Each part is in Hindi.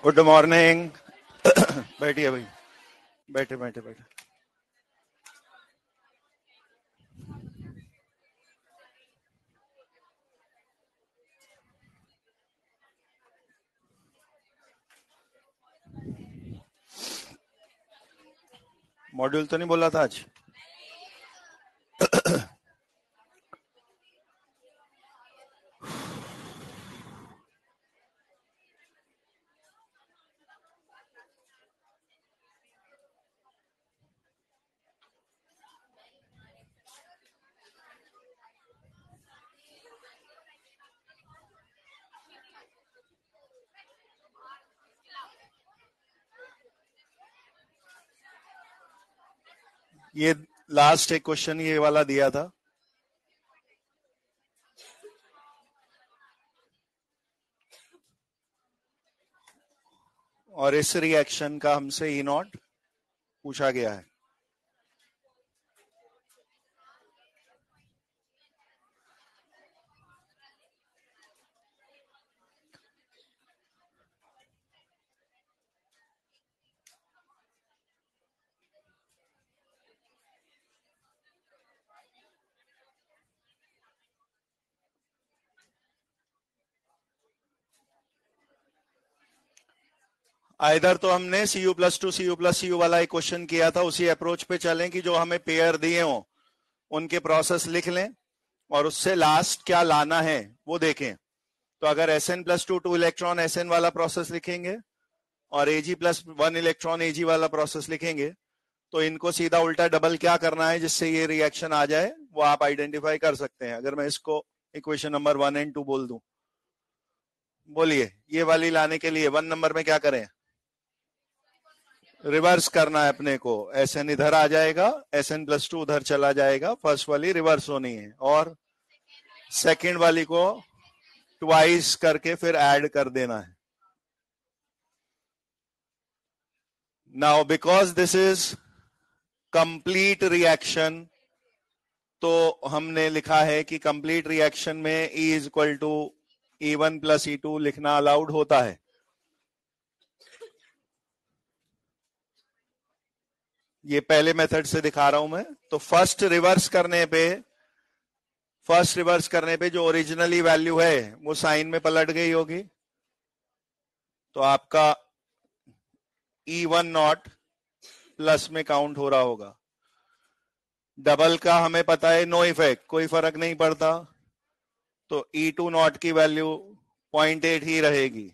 Good morning. बैठिए भाई, बैठे बैठे बैठे। मॉड्यूल तो नहीं बोला था आज? ये लास्ट एक क्वेश्चन ये वाला दिया था। और इस रिएक्शन का हमसे ई नॉट पूछा गया है। इधर तो हमने Cu+2 Cu+Cu वाला एक क्वेश्चन किया था, उसी अप्रोच पे चलें कि जो हमें पेयर दिए हो उनके प्रोसेस लिख लें और उससे लास्ट क्या लाना है वो देखें। तो अगर Sn+2 2 इलेक्ट्रॉन Sn वाला प्रोसेस लिखेंगे और Ag+1 इलेक्ट्रॉन Ag वाला प्रोसेस लिखेंगे तो इनको सीधा उल्टा डबल क्या करना है जिससे ये रिएक्शन आ जाए वो आप आइडेंटिफाई कर सकते हैं। अगर मैं इसको इक्वेशन नंबर 1 और 2 बोल दूं, बोलिए ये वाली लाने के लिए 1 नंबर में क्या करें? रिवर्स करना है अपने को। Sn इधर आ जाएगा, Sn+2 उधर चला जाएगा, फर्स्ट वाली रिवर्स होनी है और सेकंड वाली को ट्वाइस करके फिर ऐड कर देना है। Now because this is complete reaction, तो हमने लिखा है कि कंप्लीट रिएक्शन में E is equal to E1 plus E2 लिखना अलाउड होता है। ये पहले मेथड से दिखा रहा हूं मैं। तो फर्स्ट रिवर्स करने पे जो ओरिजिनली वैल्यू है वो साइन में पलट गई होगी, तो आपका E1 नॉट प्लस में काउंट हो रहा होगा। डबल का हमें पता है नो इफेक्ट, कोई फर्क नहीं पड़ता, तो E2 नॉट की वैल्यू 0.8 ही रहेगी।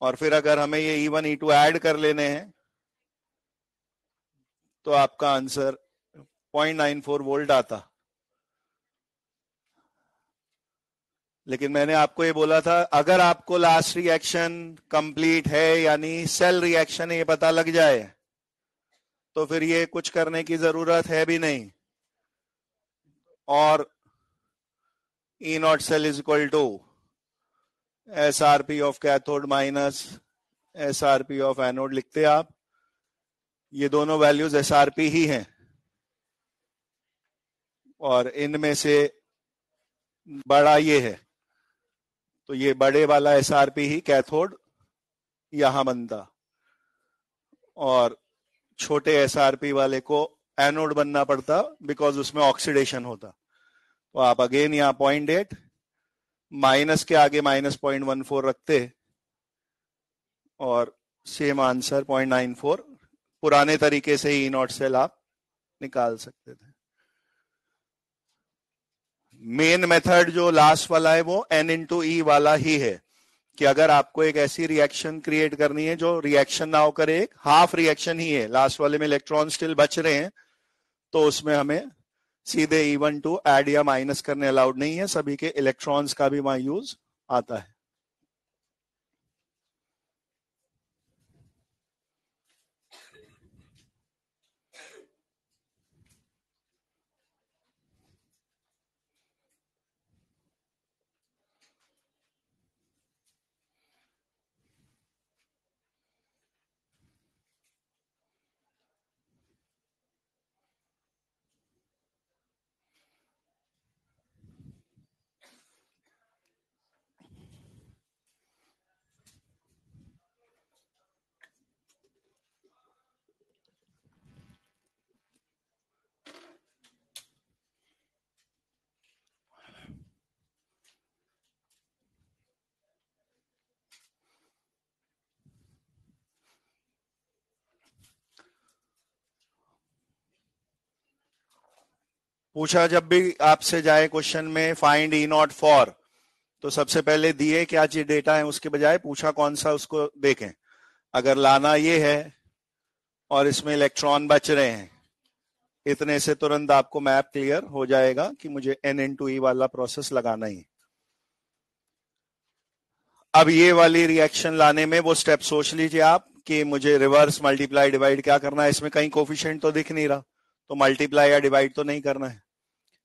और फिर अगर हमें ये E1 E2 ऐड कर लेने हैं तो आपका आंसर 0.94 वोल्ट आता। लेकिन मैंने आपको ये बोला था अगर आपको लास्ट रिएक्शन कंप्लीट है यानी सेल रिएक्शन ये पता लग जाए तो फिर ये कुछ करने की जरूरत है भी नहीं। और E naught cell is equal to SRP of cathode minus SRP of anode लिखते आप। ये दोनों वैल्यूज SRP ही हैं और इनमें से बड़ा ये है, तो ये बड़े वाला SRP ही कैथोड यहां बनता और छोटे SRP वाले को एनोड बनना पड़ता बिकॉज उसमें ऑक्सीडेशन होता। तो आप अगेन यहां 0.8 माइनस के आगे -0.14 रखते और सेम आंसर 0.94 पुराने तरीके से ही नॉट सेल आप निकाल सकते थे। मेन मेथड जो लास्ट वाला है वो N/E वाला ही है कि अगर आपको एक ऐसी रिएक्शन क्रिएट करनी है जो रिएक्शन ना होकर एक हाफ रिएक्शन ही है, लास्ट वाले में इलेक्ट्रॉन स्टिल बच रहे हैं, तो उसमें हमें सीधे E1 2 ऐड या माइनस करने अलाउड नहीं है, सभी के इलेक्ट्रॉन्स का भी वहां यूज आता है। पूछा जब भी आपसे जाए क्वेश्चन में फाइंड ई नॉट फॉर, तो सबसे पहले दिए क्या चीज डेटा है उसके बजाय पूछा कौन सा, उसको देखें। अगर लाना ये है और इसमें इलेक्ट्रॉन बच रहे हैं, इतने से तुरंत आपको मैप क्लियर हो जाएगा कि मुझे N/E वाला प्रोसेस लगाना ही। अब ये वाली रिएक्शन लाने में वो स्टेप सोच लीजिए आप कि मुझे रिवर्स मल्टीप्लाई डिवाइड क्या करना है। इसमें कहीं कोफिशिएंट तो दिख नहीं रहा, तो मल्टीप्लाई या डिवाइड तो नहीं करना है,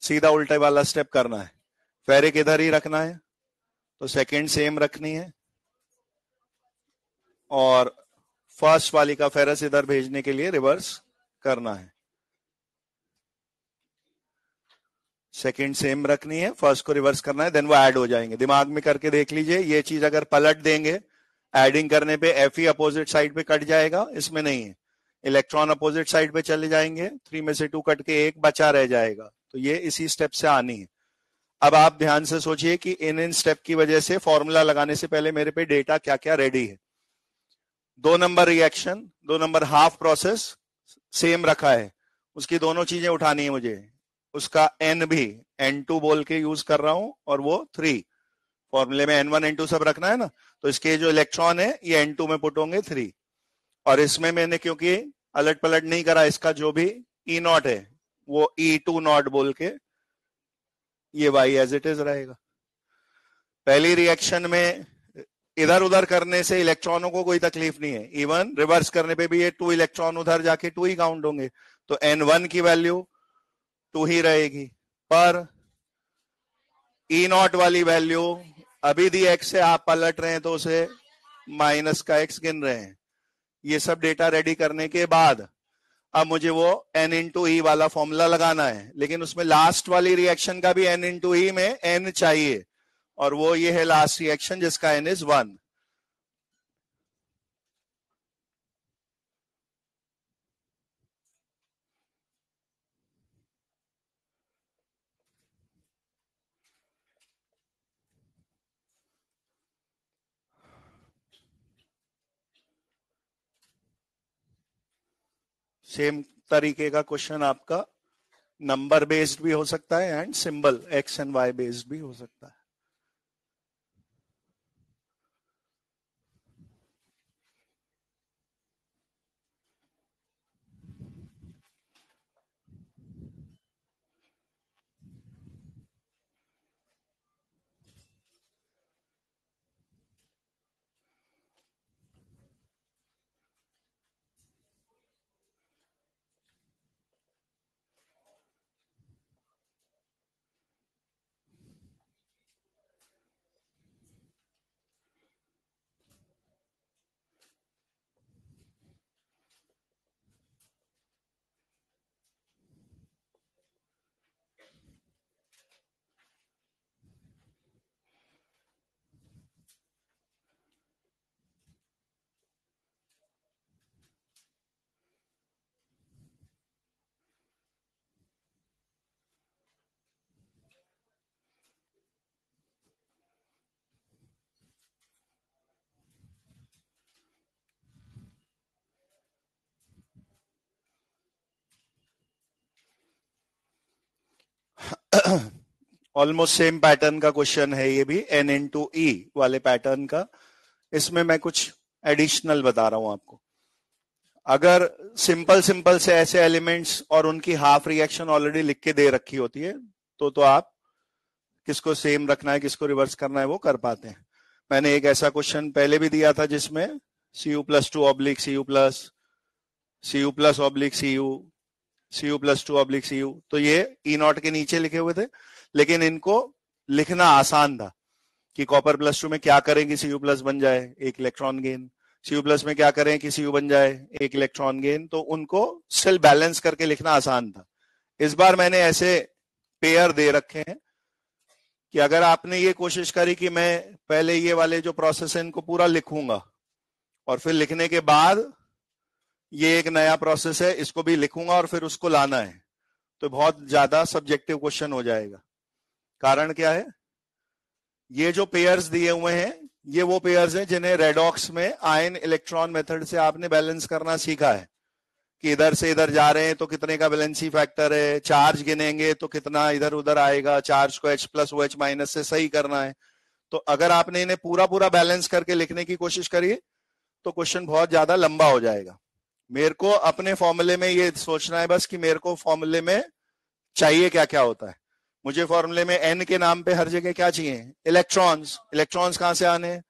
सीधा उल्टे वाला स्टेप करना है। फेरिक इधर ही रखना है तो सेकंड सेम रखनी है, और फर्स्ट वाली का फेरस इधर भेजने के लिए रिवर्स करना है। सेकंड सेम रखनी है, फर्स्ट को रिवर्स करना है, देन वो ऐड हो जाएंगे। दिमाग में करके देख लीजिए, ये चीज अगर पलट देंगे एडिंग करने पे Fe अपोजिट साइड पे कट जाएगा, इसमें नहीं है। इलेक्ट्रॉन अपोजिट साइड पे चले जाएंगे, 3 में से 2 कट के 1 बचा रह जाएगा। तो ये इसी स्टेप से आनी है। अब आप ध्यान से सोचिए कि इन स्टेप की वजह से फॉर्मूला लगाने से पहले मेरे पे डेटा क्या क्या रेडी है। 2 number reaction, 2 number half process same रखा है, उसकी दोनों चीजें उठानी है मुझे। उसका N भी N2 बोल के यूज कर रहा हूं, और वो 3। फॉर्मूले में N1 N2 सब रखना है ना, तो इसके जो इलेक्ट्रॉन है ये N2 में पुट होंगे 3। और इसमें मैंने क्योंकि अलट पलट नहीं करा, इसका जो भी E0 है वो E2 बोल के ये Y एज इट इज रहेगा। पहली रिएक्शन में इधर उधर करने से इलेक्ट्रॉनों को कोई तकलीफ नहीं है, इवन रिवर्स करने पे भी ये 2 इलेक्ट्रॉन उधर जाके 2 ही काउंट होंगे, तो N1 की वैल्यू 2 ही रहेगी। पर E0 वाली वैल्यू अभी दी x से आप पलट रहे हैं तो उसे माइनस का x गिन रहे हैं। ये सब डेटा रेडी करने के बाद अब मुझे वो N/E वाला फॉर्मूला लगाना है, लेकिन उसमें लास्ट वाली रिएक्शन का भी N/E में N चाहिए, और वो ये है लास्ट रिएक्शन जिसका N इज 1। सेम तरीके का क्वेश्चन आपका नंबर बेस्ड भी हो सकता है and symbol X and Y based भी हो सकता है। ऑलमोस्ट सेम पैटर्न का क्वेश्चन है ये भी, N/E वाले पैटर्न का। इसमें मैं कुछ एडिशनल बता रहा हूं आपको। अगर सिंपल से ऐसे एलिमेंट्स और उनकी हाफ रिएक्शन ऑलरेडी लिख के दे रखी होती है तो आप किसको सेम रखना है किसको रिवर्स करना है वो कर पाते हैं। मैंने एक ऐसा क्वेश्चन पहले भी दिया था जिसमें Cu+2/Cu+, Cu+/Cu, Cu+2/Cu, तो ये E0 के नीचे लिखे हुए थे, लेकिन इनको लिखना आसान था कि Cu+2 में क्या करें कि Cu+ बन जाए, 1 इलेक्ट्रॉन गेन, Cu+ में क्या करें कि Cu बन जाए, 1 इलेक्ट्रॉन गेन, तो उनको स्टिल बैलेंस करके लिखना आसान था। इस बार मैंने ऐसे पेयर दे रखे हैं कि अगर आपने ये कोशिश करी कि मैं पहले ये वाले जो प्रोसेस है इनको पूरा लिखूंगा और फिर लिखने के बाद ये एक नया प्रोसेस है इसको भी लिखूंगा और फिर उसको लाना है, तो बहुत ज्यादा सब्जेक्टिव क्वेश्चन हो जाएगा। कारण क्या है, ये जो पेयर्स दिए हुए हैं ये वो पेयर्स हैं जिन्हें रेडॉक्स में आयन इलेक्ट्रॉन मेथड से आपने बैलेंस करना सीखा है कि इधर से इधर जा रहे हैं तो कितने का वैलेंसी फैक्टर है, चार्ज गिनेंगे तो कितना इधर उधर आएगा, चार्ज को H plus O H minus से सही करना है। तो अगर आपने इन्हें पूरा पूरा बैलेंस करके लिखने की कोशिश करी तो क्वेश्चन बहुत ज्यादा लंबा हो जाएगा। मेरे को अपने फॉर्मूले में ये सोचना है बस कि मेरे को फॉर्मूले में चाहिए क्या क्या होता है। मुझे फॉर्मूले में N के नाम पे हर जगह क्या चाहिए, इलेक्ट्रॉन्स। इलेक्ट्रॉन्स कहां से आने,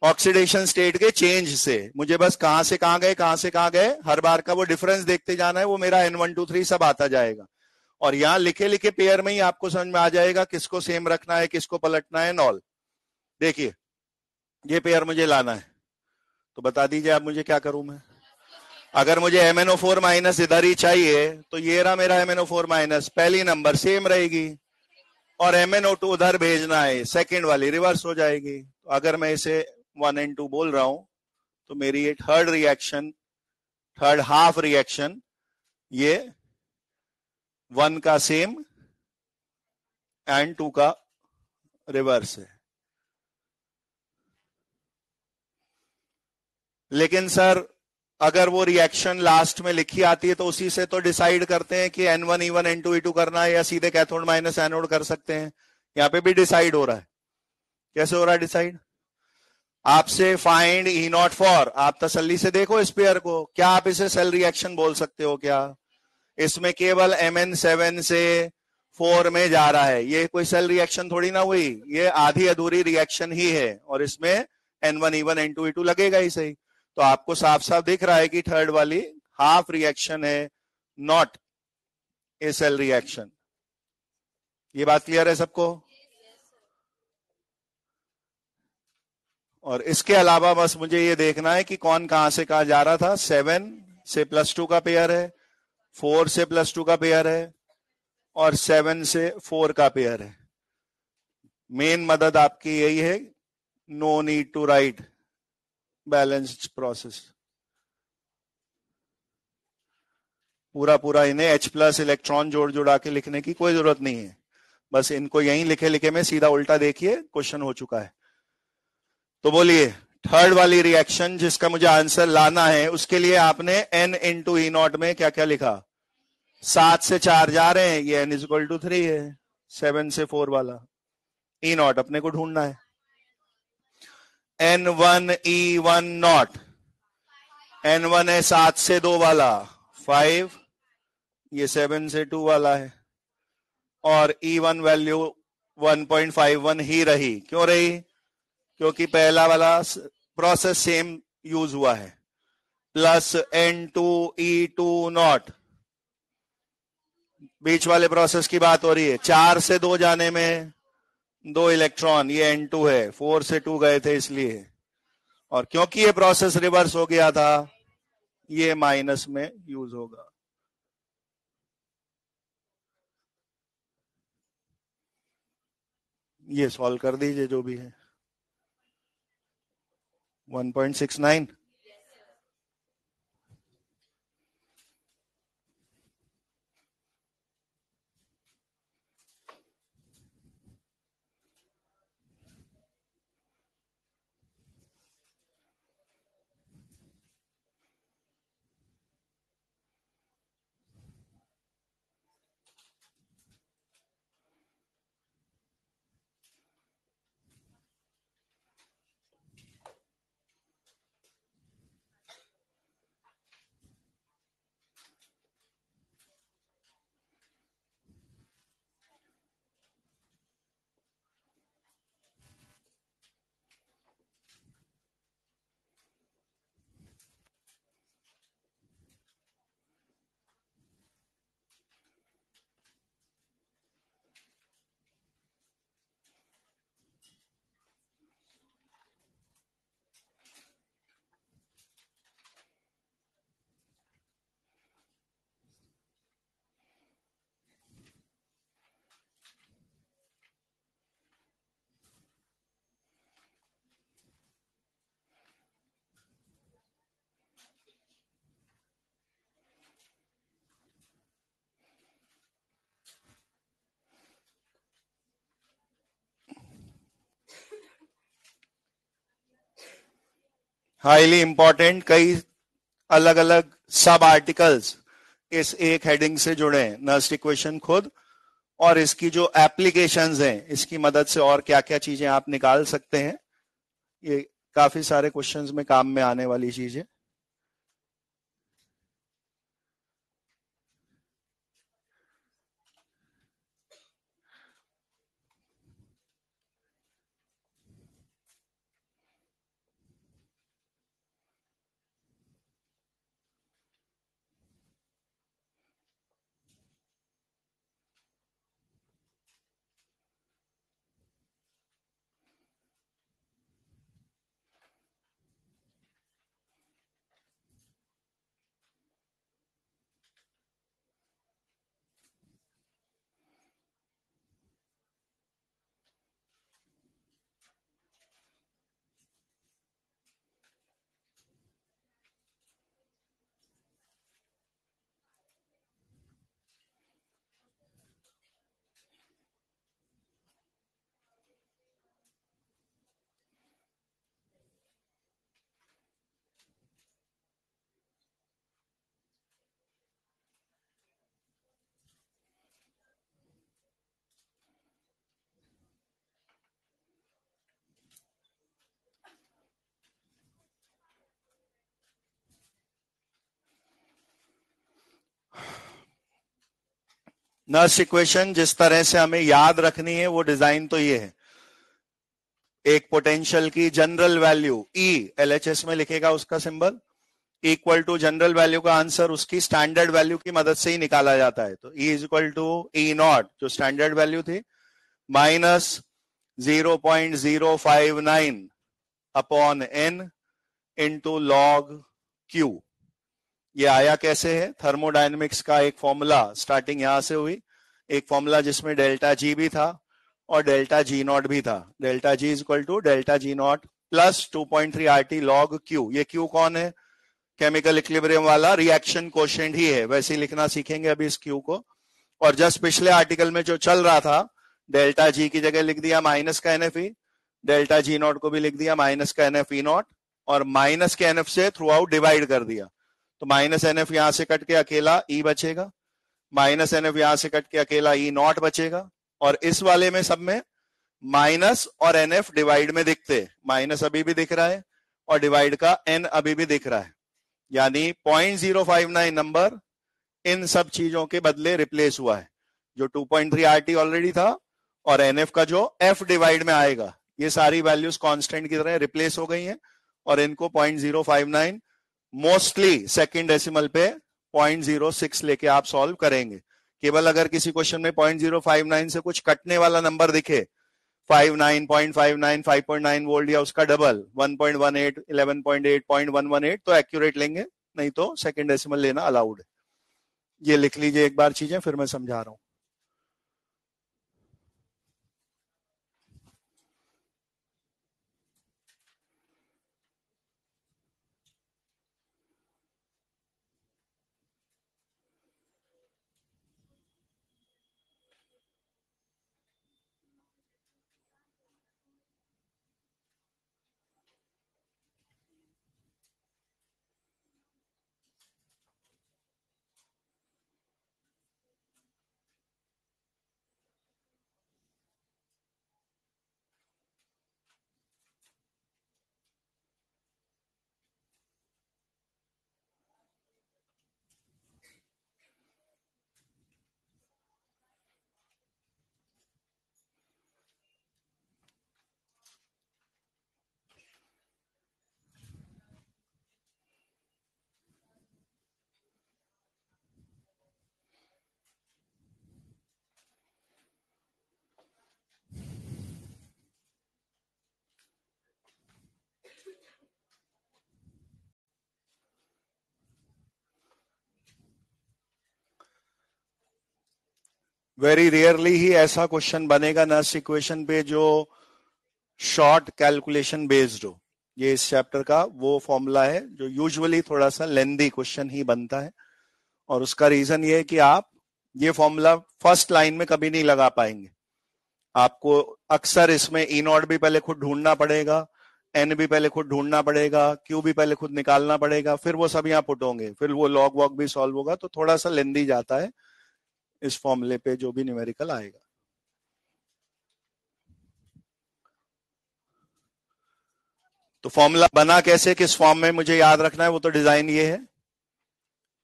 ऑक्सीडेशन स्टेट के चेंज से। मुझे बस कहां से कहां गए, कहां से कहां गए, हर बार का वो डिफरेंस देखते जाना है, वो मेरा N1 2 3 सब आता जाएगा। और यहां लिखे लिखे पेयर में ही आपको समझ में आ जाएगा किसको सेम रखना है, किसको पलटना है, नॉल। देखिए ये पेयर मुझे लाना है, तो बता दीजिए आप मुझे क्या करूं मैं। अगर मुझे MnO4 माइनस इधर ही चाहिए तो ये रहा मेरा MnO4 माइनस, पहली नंबर सेम रहेगी, और MnO2 उधर भेजना है, सेकंड वाली रिवर्स हो जाएगी। तो अगर मैं इसे 1 and 2 बोल रहा हूं तो मेरी ये third reaction, third half reaction, ये 1 का सेम एंड 2 का रिवर्स है। लेकिन सर अगर वो रिएक्शन लास्ट में लिखी आती है तो उसी से तो डिसाइड करते हैं कि N1 E1 N2 E2 करना है या सीधे कैथोड माइनस एनोड कर सकते हैं। यहां पे भी डिसाइड हो रहा है। कैसे हो रहा है डिसाइड, आपसे फाइंड E नॉट फॉर, आप तसल्ली से देखो इस पेयर को, क्या आप इसे सेल रिएक्शन बोल सकते हो क्या? इसमें केवल Mn7 से 4 में जा रहा है, ये कोई सेल रिएक्शन थोड़ी ना हुई, ये आधी अधूरी रिएक्शन ही है, और इसमें N1 E1 N2 E2 लगेगा ही सही। तो आपको साफ साफ दिख रहा है कि थर्ड वाली हाफ रिएक्शन है, नॉट ए सेल रिएक्शन। ये बात क्लियर है सबको? और इसके अलावा बस मुझे ये देखना है कि कौन कहां से कहां जा रहा था। 7 से +2 का पेयर है, 4 से +2 का पेयर है, और 7 से 4 का पेयर है। मेन मदद आपकी यही है, no need to write balanced process. पूरा पूरा इन्हें H प्लस इलेक्ट्रॉन जोड़ जोड़ा के लिखने की कोई जरूरत नहीं है, बस इनको यहीं लिखे लिखे में सीधा उल्टा देखिए, क्वेश्चन हो चुका है। तो बोलिए थर्ड वाली रिएक्शन जिसका मुझे आंसर लाना है, उसके लिए आपने N इंटू E नॉट में क्या क्या लिखा, 7 से 4 जा रहे हैं, ये N इक्वल टू 3 है, 7 से 4 वाला E नॉट अपने को ढूंढना है। N1 E1 नॉट, N1 है 7 से 2 वाला 5, ये 7 से 2 वाला है, और E1 वैल्यू 1.51 ही रही। क्यों रही? क्योंकि पहला वाला प्रोसेस सेम यूज हुआ है, प्लस N2 E2 नॉट, बीच वाले प्रोसेस की बात हो रही है। 4 से 2 जाने में 2 इलेक्ट्रॉन, ये N2 है, 4 से 2 गए थे इसलिए, और क्योंकि ये प्रोसेस रिवर्स हो गया था, ये माइनस में यूज होगा। ये सॉल्व कर दीजिए जो भी है। 1.69, हाईली इंपॉर्टेंट, कई अलग अलग सब आर्टिकल्स इस एक हेडिंग से जुड़े हैं, नर्स्ट इक्वेशन खुद और इसकी जो एप्लीकेशंस हैं इसकी मदद से और क्या क्या चीजें आप निकाल सकते हैं। ये काफी सारे क्वेश्चंस में काम में आने वाली चीजें। नर्स इक्वेशन जिस तरह से हमें याद रखनी है वो डिजाइन तो ये है, एक पोटेंशियल की जनरल वैल्यू ई एलएचएस में लिखेगा उसका symbol equal to general value का आंसर उसकी स्टैंडर्ड वैल्यू की मदद से ही निकाला जाता है। तो E is equal to E naught जो स्टैंडर्ड वैल्यू थी minus 0.059 upon n into log Q. ये आया कैसे है, थर्मोडायनेमिक्स का एक फॉर्मूला स्टार्टिंग यहां से हुई, एक फॉर्मूला जिसमें डेल्टा जी भी था और डेल्टा जी नॉट भी था। Delta G is equal to delta G naught plus 2.3 RT log Q. ये क्यू कौन है, केमिकल इक्विलिब्रियम वाला रिएक्शन कोशेंट ही है, वैसे ही लिखना सीखेंगे अभी इस क्यू को। और जस्ट पिछले आर्टिकल में जो चल रहा था डेल्टा जी की जगह लिख दिया माइनस का NFE, डेल्टा जी नॉट को भी लिख दिया माइनस का NFE नॉट और माइनस के NF से थ्रू आउट डिवाइड कर दिया। तो माइनस NF यहां से कट के अकेला E बचेगा, माइनस NF यहां से कट के अकेला E नॉट बचेगा और इस वाले में सब में माइनस और NF डिवाइड में दिखते, माइनस अभी भी दिख रहा है और डिवाइड का N अभी भी दिख रहा है, यानी 0.059 नंबर इन सब चीजों के बदले रिप्लेस हुआ है। जो 2.3 RT ऑलरेडी था और NF का जो F डिवाइड में आएगा, ये सारी वैल्यूज कांस्टेंट की तरह रिप्लेस हो गई हैं और इनको 0.059 मोस्टली सेकंड डेसिमल पे 0.06 लेके आप सॉल्व करेंगे। केवल अगर किसी क्वेश्चन में 0.059 से कुछ कटने वाला नंबर दिखे 59, 0.59, 5.9 वोल्ट या उसका डबल 1.18, 11.8, 0.118 तो एक्यूरेट लेंगे, नहीं तो सेकंड डेसिमल लेना अलाउड है। ये लिख लीजिए एक बार चीजें, फिर मैं समझा रहा हूं। वेरी रेयरली ही ऐसा क्वेश्चन बनेगा नर्स इक्वेशन पे जो शॉर्ट कैलकुलेशन बेस्ड हो। ये इस चैप्टर का वो फॉर्मूला है जो यूजुअली थोड़ा सा लेंदी क्वेश्चन ही बनता है और उसका रीजन ये है कि आप ये फॉर्मूला फर्स्ट लाइन में कभी नहीं लगा पाएंगे। आपको अक्सर इसमें ई नॉट भी पहले खुद ढूंढना पड़ेगा, एन भी पहले खुद ढूंढना पड़ेगा, क्यू भी पहले खुद निकालना पड़ेगा, फिर वो सब यहाँ पुट होंगे, फिर वो लॉग वॉग भी सॉल्व होगा, तो थोड़ा सा लेंदी जाता है इस फॉर्मूले पे जो भी न्यूमेरिकल आएगा। तो फॉर्मूला बना कैसे, किस फॉर्म में मुझे याद रखना है, वो तो डिजाइन ये है।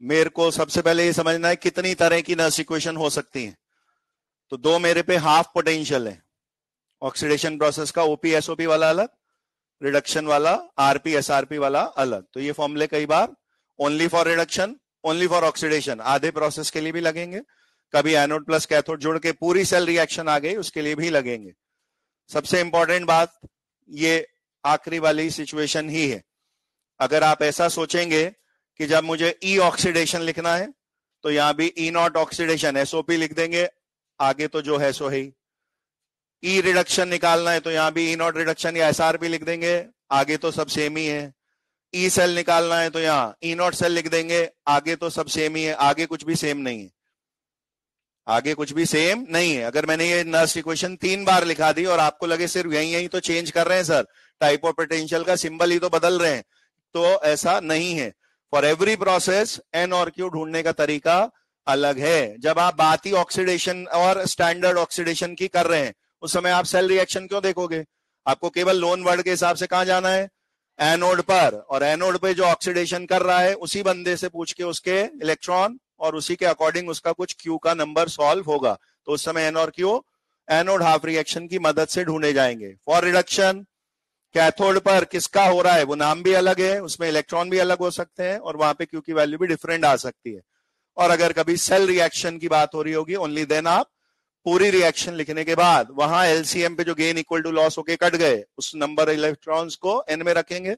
मेरे को सबसे पहले ये समझना है कितनी तरह की नर्स इक्वेशन हो सकती है। तो दो मेरे पे हाफ पोटेंशियल है, ऑक्सीडेशन प्रोसेस का ओपी एसओपी वाला अलग, रिडक्शन वाला आरपी एसआरपी वाला अलग। तो ये फॉर्मूले कई बार only for reduction, only for oxidation आधे प्रोसेस के लिए भी लगेंगे, कभी एनोड प्लस कैथोड जुड़ के पूरी सेल रिएक्शन आ गई उसके लिए भी लगेंगे। सबसे इंपॉर्टेंट बात ये आखिरी वाली सिचुएशन ही है। अगर आप ऐसा सोचेंगे कि जब मुझे ई ऑक्सीडेशन लिखना है तो यहां भी ई नॉट ऑक्सीडेशन एसओपी लिख देंगे, आगे तो जो है सो है। ई रिडक्शन निकालना है तो यहां भी ई नॉट रिडक्शन या एसआरपी लिख देंगे, आगे तो सब सेम ही है। ई सेल निकालना है तो यहां ई नॉट सेल लिख देंगे, आगे तो सब सेम ही है, आगे कुछ भी सेम नहीं है, आगे कुछ भी सेम नहीं है। अगर मैंने ये नर्स इक्वेशन 3 बार लिखा दी और आपको लगे सिर्फ यही तो चेंज कर रहे हैं सर, टाइप ऑफ पोटेंशियल का सिंबल ही तो बदल रहे हैं, तो ऐसा नहीं है। फॉर एवरी प्रोसेस एन और क्यू ढूंढने का तरीका अलग है। जब आप बात ही ऑक्सीडेशन और स्टैंडर्ड ऑक्सीडेशन की कर रहे हैं उस समय आप सेल रिएक्शन क्यों देखोगे, आपको केवल लोन वर्ड के हिसाब से कहां जाना है, एनोड पर, और एनोड पे जो ऑक्सीडेशन कर रहा है उसी बंदे से पूछ के उसके इलेक्ट्रॉन और उसी के अकॉर्डिंग उसका कुछ क्यू का नंबर सॉल्व होगा। तो उस समय एन और क्यू एनोड हाफ रिएक्शन की मदद से ढूंढे जाएंगे। फॉर रिडक्शन कैथोड पर किसका हो रहा है वो नाम भी अलग है, उसमें इलेक्ट्रॉन भी अलग हो सकते हैं और वहां पे क्यू की वैल्यू भी डिफरेंट आ सकती है। और अगर कभी सेल रिएक्शन की बात हो रही होगी ओनली देन आप पूरी रिएक्शन लिखने के बाद वहां एलसीएम पे जो गेन इक्वल टू लॉस होके कट गए उस नंबर इलेक्ट्रॉन्स को एन में रखेंगे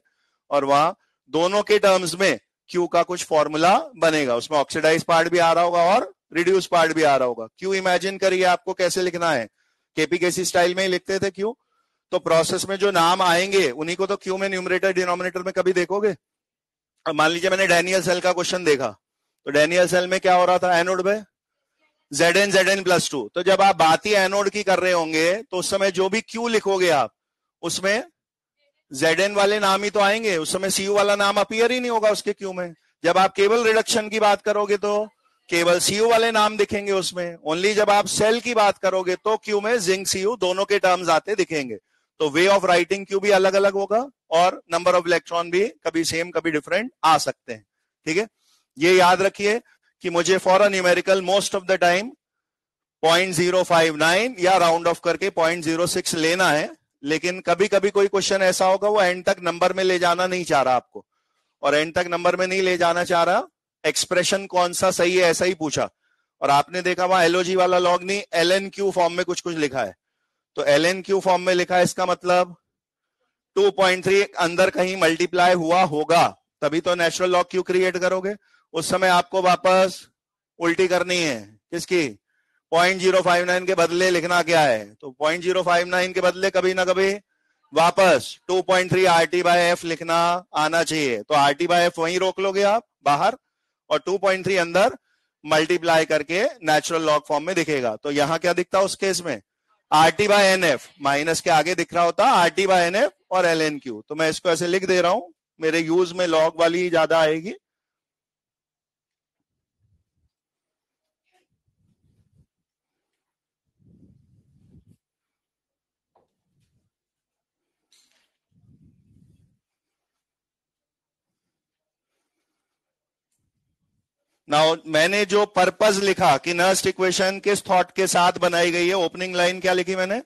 और वहां दोनों के टर्म्स में क्यू का कुछ फॉर्मूला बनेगा, उसमें ऑक्सीडाइज पार्ट भी आ रहा होगा और रिड्यूस पार्ट भी आ रहा होगा। क्यू इमेजिन करिए आपको कैसे लिखना है, केपीकेसी स्टाइल में ही लिखते थे क्यू, तो प्रोसेस में जो नाम आएंगे उन्हीं को तो क्यू में न्यूमरेटर डिनोमिनेटर में कभी देखोगे। अब मान लीजिए मैंने डैनियल सेल का क्वेश्चन देखा, तो डैनियल सेल में क्या हो रहा था, एनोड पे Zn+2, तो जब आप बात ही एनोड की कर रहे होंगे तो उस समय जो भी क्यू लिखोगे आप उसमें Zn वाले नाम ही तो आएंगे, उस समय Cu वाला नाम अपीयर ही नहीं होगा उसके क्यू में। जब आप केवल रिडक्शन की बात करोगे तो केवल Cu वाले नाम दिखेंगे उसमें, ओनली जब आप सेल की बात करोगे तो क्यू में जिंक Cu दोनों के टर्म्स आते दिखेंगे। तो वे ऑफ राइटिंग क्यू भी अलग अलग होगा और नंबर ऑफ इलेक्ट्रॉन भी कभी सेम कभी डिफरेंट आ सकते हैं। ठीक है, ये याद रखिए कि मुझे for a numerical most of the time 0.059 या राउंड ऑफ करके 0.06 लेना है, लेकिन कभी कभी कोई क्वेश्चन ऐसा होगा वो एंड तक नंबर में ले जाना नहीं चाह रहा आपको, और एंड तक नंबर में नहीं ले जाना चाह रहा, एक्सप्रेशन कौन सा सही है ऐसा ही पूछा और आपने देखा वहां एलओजी वाला लॉग नहीं, LNQ फॉर्म में कुछ कुछ लिखा है, तो LNQ फॉर्म में लिखा है इसका मतलब 2.3 अंदर कहीं मल्टीप्लाई हुआ होगा तभी तो नेचुरल लॉग क्यू क्रिएट करोगे। उस समय आपको वापस उल्टी करनी है, किसकी, 0.059 के बदले लिखना क्या है, तो 0.059 के बदले कभी ना कभी वापस 2.3 RT/F लिखना आना चाहिए। तो RT/F वहीं रोक लोगे आप बाहर और 2.3 अंदर मल्टीप्लाई करके नेचुरल लॉग फॉर्म में दिखेगा। तो यहां क्या दिखता उस केस में, RT/NF माइनस के आगे दिख रहा होता RT/NF और LNQ। तो मैं इसको ऐसे लिख दे रहा हूं, मेरे यूज में लॉग वाली ज्यादा आएगी। नाउ मैंने जो पर्पस लिखा कि नर्स्ट इक्वेशन किस थॉट के साथ बनाई गई है, ओपनिंग लाइन क्या लिखी मैंने,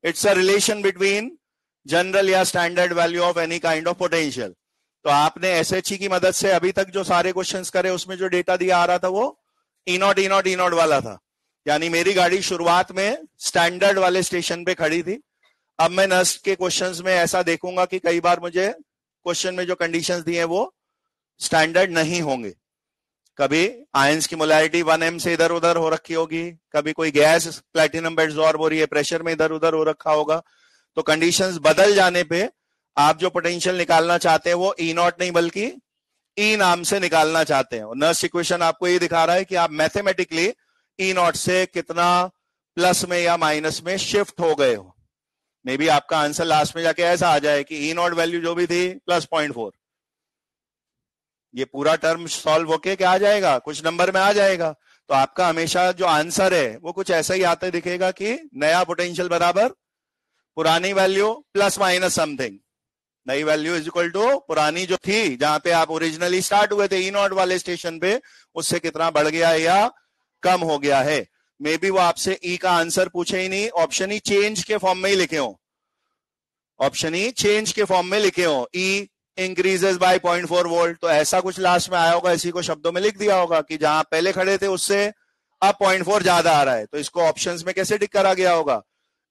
it's a relation between general या standard value of any kind of potential. तो आपने एसएचई की मदद से अभी तक जो सारे क्वेश्चंस करे उसमें जो डेटा दिया आ रहा था वो ई नॉट वाला था, यानी मेरी गाड़ी शुरुआत में स्टैंडर्ड वाले स्टेशन पे खड़ी थी। अब मैं नर्स्ट के क्वेश्चंस में ऐसा देखूंगा कि कई बार मुझे क्वेश्चन में जो कंडीशंस दिए वो स्टैंडर्ड नहीं होंगे, कभी आयंस की मोलैरिटी 1m से इधर उधर हो रखी होगी, कभी कोई गैस प्लैटिनम पे एब्सॉर्ब हो रही है, प्रेशर में इधर उधर हो रखा होगा। तो कंडीशंस बदल जाने पे आप जो पोटेंशियल निकालना चाहते हैं वो ई नॉट नहीं बल्कि ई नाम से निकालना चाहते हैं। और नर्स इक्वेशन आपको ये दिखा रहा है कि आप मैथमेटिकली ई नॉट से कितना प्लस में या माइनस में शिफ्ट हो गए हो। मे बी आपका आंसर लास्ट में जाके ऐसा आ जाए कि ई नॉट वैल्यू जो भी थी प्लस 0.4, ये पूरा टर्म सॉल्व होके क्या आ जाएगा, कुछ नंबर में आ जाएगा। तो आपका हमेशा जो आंसर है वो कुछ ऐसा ही आते दिखेगा कि नया पोटेंशियल बराबर पुरानी वैल्यू प्लस माइनस समथिंग। नई वैल्यू इज इक्वल टू पुरानी जो थी, जहां पे आप ओरिजिनली स्टार्ट हुए थे ई नॉट वाले स्टेशन पे, उससे कितना बढ़ गया है या कम हो गया है। मे बी वो आपसे ई का आंसर पूछे ही नहीं, ऑप्शन ही चेंज के फॉर्म में ही लिखे हो, ऑप्शन ही चेंज के फॉर्म में लिखे हो, ई इंक्रीजेस बाय 0.4 वोल्ट। तो ऐसा कुछ लास्ट में आया होगा, इसी को शब्दों में लिख दिया होगा कि जहां पहले खड़े थे उससे अब 0.4 ज्यादा आ रहा है। तो इसको ऑप्शंस में कैसे टिक करा गया होगा,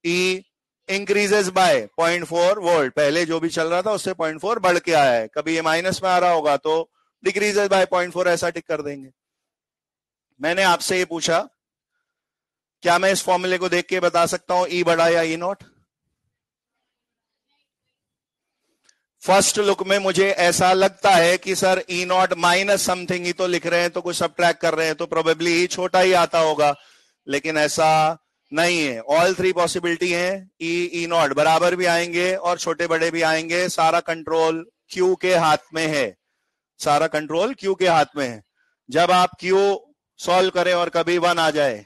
ई इंक्रीजेस बाय 0.4 वोल्ट, पहले जो भी चल रहा था उससे 0.4 बढ़ के आया है। कभी ये माइनस में आ रहा होगा तो डिक्रीजेस बाय 0.4 ऐसा टिक कर देंगे। मैंने आपसे ये पूछा, क्या मैं इस फॉर्मूले को देख के बता सकता हूं ई बड़ा या ई नॉट? फर्स्ट लुक में मुझे ऐसा लगता है कि सर ई नॉट माइनस समथिंग ही तो लिख रहे हैं, तो कुछ सब्ट्रैक्ट कर रहे हैं, तो प्रोबेबली छोटा ही आता होगा, लेकिन ऐसा नहीं है। ऑल थ्री पॉसिबिलिटी है, ई नॉट बराबर भी आएंगे और छोटे बड़े भी आएंगे। सारा कंट्रोल क्यू के हाथ में है, सारा कंट्रोल क्यू के हाथ में है। जब आप क्यू सॉल्व करें और कभी 1 आ जाए,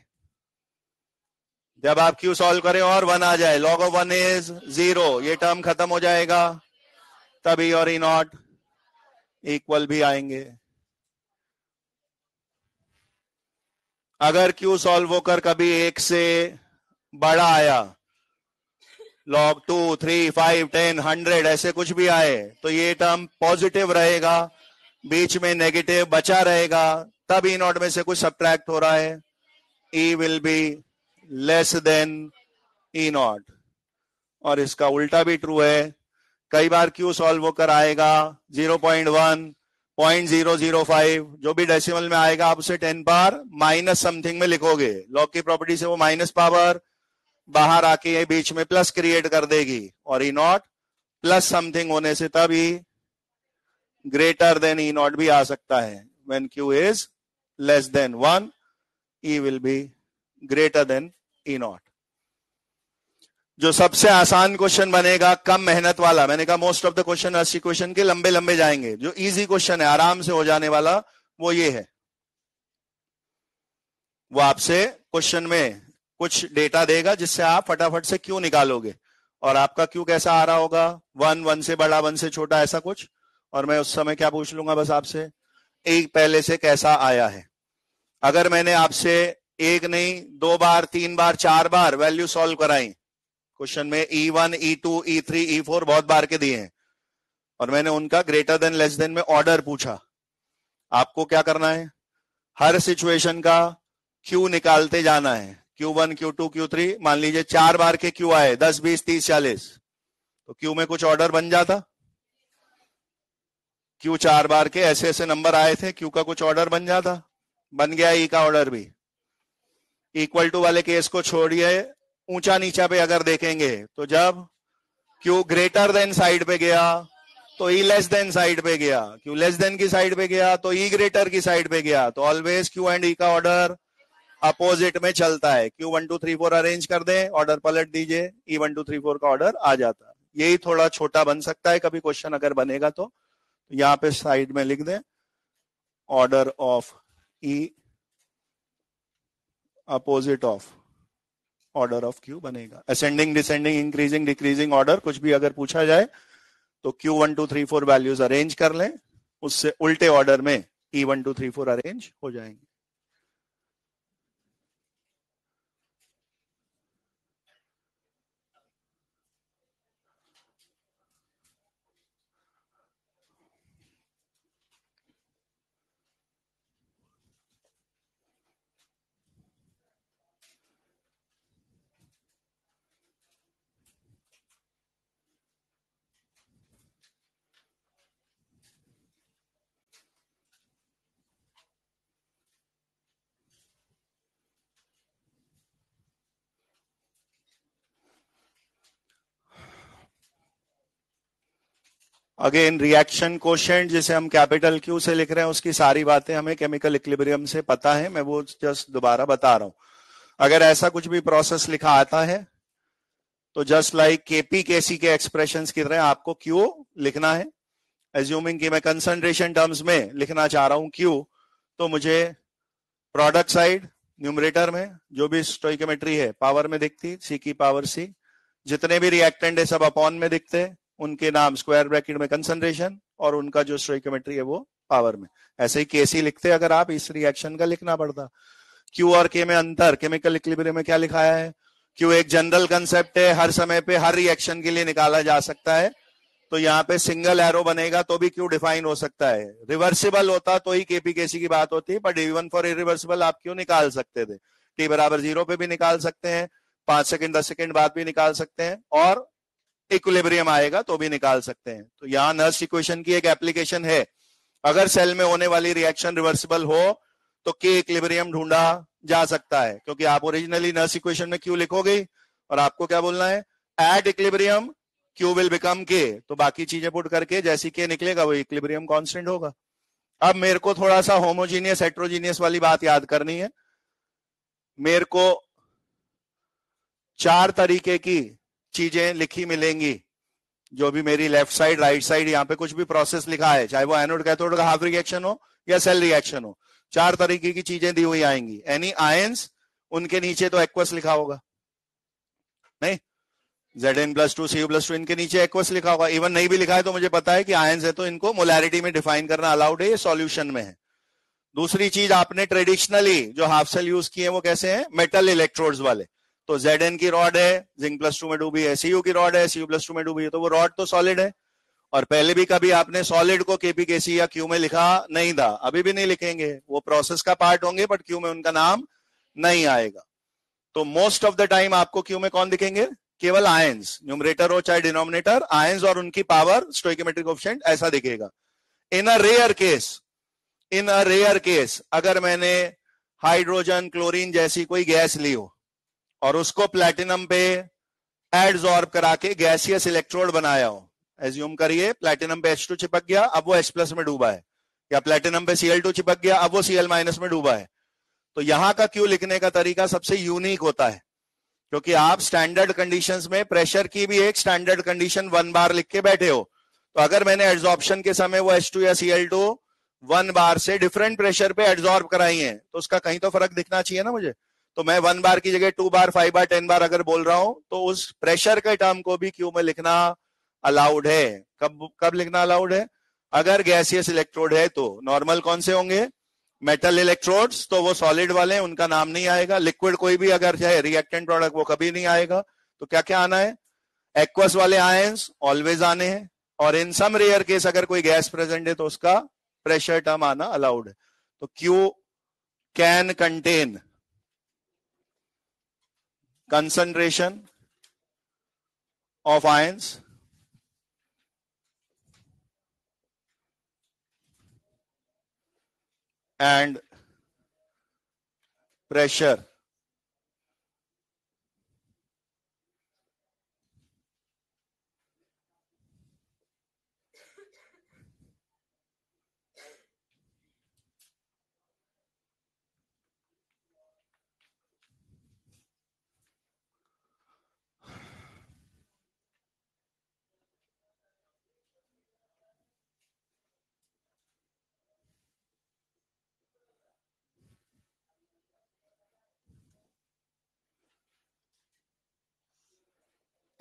जब आप क्यू सॉल्व करें और 1 आ जाए, log of 1 इज 0, ये टर्म खत्म हो जाएगा, तभी और ई नॉट इक्वल भी आएंगे। अगर क्यू सॉल्व होकर कभी 1 से बड़ा आया, log 2, 3, 5, 10, 100 ऐसे कुछ भी आए, तो ये टर्म पॉजिटिव रहेगा, बीच में नेगेटिव बचा रहेगा, तब ई नॉट में से कुछ सब्ट्रैक्ट हो रहा है, E will be less than E naught. और इसका उल्टा भी ट्रू है, कई बार क्यू सॉल्व होकर आएगा 0.1, 0.005, जो भी डेसिमल में आएगा आप उसे 10 पावर माइनस समथिंग में लिखोगे। लॉग की प्रॉपर्टी से वो माइनस पावर बाहर आके ये बीच में प्लस क्रिएट कर देगी, और ई नॉट प्लस समथिंग होने से तभी ग्रेटर देन ई नॉट भी आ सकता है। When Q is less than 1, E will be greater than E naught. जो सबसे आसान क्वेश्चन बनेगा, कम मेहनत वाला, मैंने कहा मोस्ट ऑफ द क्वेश्चन अस्सी क्वेश्चन के लंबे लंबे जाएंगे, जो इजी क्वेश्चन है आराम से हो जाने वाला वो ये है। वो आपसे क्वेश्चन में कुछ डेटा देगा जिससे आप फटाफट से क्यू निकालोगे, और आपका क्यू कैसा आ रहा होगा, 1, 1 से बड़ा, 1 से छोटा, ऐसा कुछ। और मैं उस समय क्या पूछ लूंगा बस आपसे, एक पहले से कैसा आया है। अगर मैंने आपसे एक नहीं 2 बार 3 बार 4 बार वैल्यू सॉल्व कराई क्वेश्चन में, E1, E2, E3, E4 बहुत बार के दिए हैं, और मैंने उनका ग्रेटर देन लेस देन में ऑर्डर पूछा, आपको क्या करना है, हर सिचुएशन का क्यू निकालते जाना है। Q1, Q2, Q3, मान लीजिए 4 बार के क्यू आए, 10, 20, 30, 40, तो क्यू में कुछ ऑर्डर बन जाता। क्यू 4 बार के ऐसे ऐसे नंबर आए थे, क्यू का कुछ ऑर्डर बन जाता, बन गया ई का ऑर्डर भी। इक्वल टू वाले केस को छोड़िए, ऊंचा नीचा पे अगर देखेंगे तो जब क्यू ग्रेटर देन साइड पे गया तो ई लेस देन साइड पे गया, क्यू लेस देन की साइड पे गया तो ई ग्रेटर की साइड पे गया। तो ऑलवेज क्यू एंड ई का ऑर्डर अपोजिट में चलता है। क्यू 1 2 3 4 अरेंज कर दें, ऑर्डर पलट दीजिए, ई 1 2 3 4 का ऑर्डर आ जाता है। यही थोड़ा छोटा बन सकता है कभी क्वेश्चन अगर बनेगा तो यहां पे साइड में लिख दें, order of E opposite of order of Q बनेगा। Ascending, descending, increasing, decreasing order कुछ भी अगर पूछा जाए तो क्यू 1 2 3 4 वैल्यूज अरेंज कर लें, उससे उल्टे ऑर्डर में ई 1 2 3 4 अरेंज हो जाएंगे। अगेन रिएक्शन कोशेंट जिसे हम कैपिटल क्यू से लिख रहे हैं, उसकी सारी बातें हमें केमिकल इक्विलिब्रियम से पता है, मैं वो जस्ट दोबारा बता रहा हूं। अगर ऐसा कुछ भी प्रोसेस लिखा आता है तो जस्ट लाइक केपी केसी के एक्सप्रेशंस की तरह आपको क्यू लिखना है। एज्यूमिंग कि मैं कंसंट्रेशन टर्म्स में लिखना चाह रहा हूं क्यू, तो मुझे प्रोडक्ट साइड न्यूमरेटर में जो भी स्टोइकोमेट्री है पावर में दिखती, सी की पावर सी, जितने भी रिएक्टेंट है सब अपॉन में दिखते हैं, उनके नाम स्क्वायर ब्रैकेट में कंसंट्रेशन और उनका जो स्टोइकोमेट्री है वो पावर में। ऐसे ही केसी लिखते अगर आप, इस रिएक्शन का लिखना पड़ता। क्यू और के में अंतर केमिकल इक्विलिब्रियम में क्या लिखाया है? क्यू एक जनरल कंसेप्ट है, हर समय पे हर रिएक्शन के लिए निकाला जा सकता है, तो यहाँ पे सिंगल एरो बनेगा तो भी क्यू डिफाइन हो सकता है। रिवर्सिबल होता तो ही केपी केसी की बात होती, बट इवन फॉर इरिवर्सिबल आप क्यों निकाल सकते थे? टी बराबर 0 पे भी निकाल सकते हैं, 5 सेकंड 10 सेकंड बाद भी निकाल सकते हैं, और इक्विलिब्रियम आएगा तो भी निकाल सकते हैं। तो यहाँ नर्स इक्वेशन की एक एप्लीकेशन है। अगर सेल में होने वाली रिएक्शन रिवर्सिबल हो तो के इक्विलिब्रियम ढूंढा जा सकता है, क्योंकि आप ओरिजिनली नर्स इक्वेशन में क्यू लिखोगे और आपको क्या बोलना है? At equilibrium Q will become के, तो बाकी चीजें पुट करके जैसी के निकलेगा वो इक्विलिब्रियम कांस्टेंट होगा। अब मेरे को थोड़ा सा होमोजीनियस हेट्रोजीनियस वाली बात याद करनी है। मेरे को 4 तरीके की चीजें लिखी मिलेंगी, जो भी मेरी लेफ्ट साइड राइट साइड यहाँ पे कुछ भी प्रोसेस लिखा है, चाहे वो एनोड कैथोड का हाफ रिएक्शन हो या सेल रिएक्शन हो, 4 तरीके की चीजें दी हुई आएंगी। एनी आयंस, उनके नीचे तो एक्वस लिखा होगा, नहीं Zn+2 Cu+2 इनके नीचे एक्वस लिखा होगा। इवन नहीं भी लिखा है तो मुझे पता है कि आयंस है, तो इनको मोलैरिटी में डिफाइन करना अलाउड है, ये सॉल्यूशन में है। दूसरी चीज, आपने ट्रेडिशनली जो हाफ सेल यूज किए वो कैसे हैं? मेटल इलेक्ट्रोड्स वाले। तो Zn की रॉड है, Zinc+2 में डूबी है, Cu की रॉड है, Cu+2 में डूबी है, तो वो रॉड तो सॉलिड है। और पहले भी कभी आपने सॉलिड को केपी केसी या क्यू में लिखा नहीं था, अभी भी नहीं लिखेंगे, वो प्रोसेस का पार्ट होंगे, बट क्यू में उनका नाम नहीं आएगा। तो मोस्ट ऑफ द टाइम आपको क्यू में कौन दिखेंगे? केवल आयंस, न्यूमरेटर हो चाहे डिनोमिनेटर, आयंस और उनकी पावर स्टोइकोमेट्रिक कोएफिशिएंट ऐसा दिखेगा। इन अ रेयर केस अगर मैंने हाइड्रोजन क्लोरीन जैसी कोई गैस ली हो और उसको प्लैटिनम पे एडजॉर्ब करा के गैसियस इलेक्ट्रोड बनाया हो, एज्यूम करिए प्लैटिनम पे H2 चिपक गया, अब वो H+ में डूबा है, या प्लैटिनम पे Cl2 चिपक गया, अब वो Cl- में डूबा है, तो यहां का क्यू लिखने का तरीका सबसे यूनिक होता है, क्योंकि आप स्टैंडर्ड कंडीशंस में प्रेशर की भी एक स्टैंडर्ड कंडीशन 1 बार लिख के बैठे हो, तो अगर मैंने एड्सॉर्प्शन के समय वो H2 या Cl2 1 बार से डिफरेंट प्रेशर पे एड्सॉर्ब कराई है, तो उसका कहीं तो फर्क दिखना चाहिए ना मुझे। तो मैं 1 बार की जगह 2 बार 5 बार 10 बार अगर बोल रहा हूं, तो उस प्रेशर के टर्म को भी क्यू में लिखना अलाउड है। कब कब लिखना अलाउड है? अगर गैसियस इलेक्ट्रोड है तो। नॉर्मल कौन से होंगे? मेटल इलेक्ट्रोड्स, तो वो सॉलिड वाले, उनका नाम नहीं आएगा। लिक्विड कोई भी अगर चाहे रिएक्टेंट प्रोडक्ट, वो कभी नहीं आएगा। तो क्या क्या आना है? एक्वस वाले आयंस ऑलवेज आने हैं, और इन सम रेयर केस अगर कोई गैस प्रेजेंट है तो उसका प्रेशर टर्म आना अलाउड है। तो Q can contain concentration of ions and pressure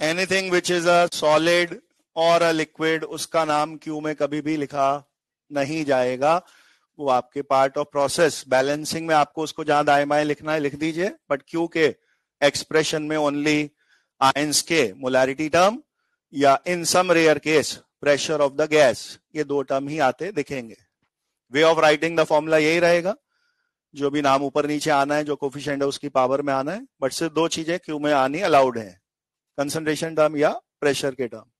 anything which is a solid और अ लिक्विड, उसका नाम क्यू में कभी भी लिखा नहीं जाएगा। वो आपके पार्ट ऑफ प्रोसेस बैलेंसिंग में आपको उसको जहां दाएं बाएं लिखना है लिख दीजिए, बट क्यू के एक्सप्रेशन में ओनली आयंस के मोलैरिटी टर्म या in some rare case pressure of the gas, ये 2 टर्म ही आते दिखेंगे। Way of writing the formula यही रहेगा, जो भी नाम ऊपर नीचे आना है, जो कोफिशिएंट है उसकी पावर में आना है, बट सिर्फ 2 चीजें क्यू में आनी अलाउड है, कंसंट्रेशन टर्म या प्रेशर के टर्म।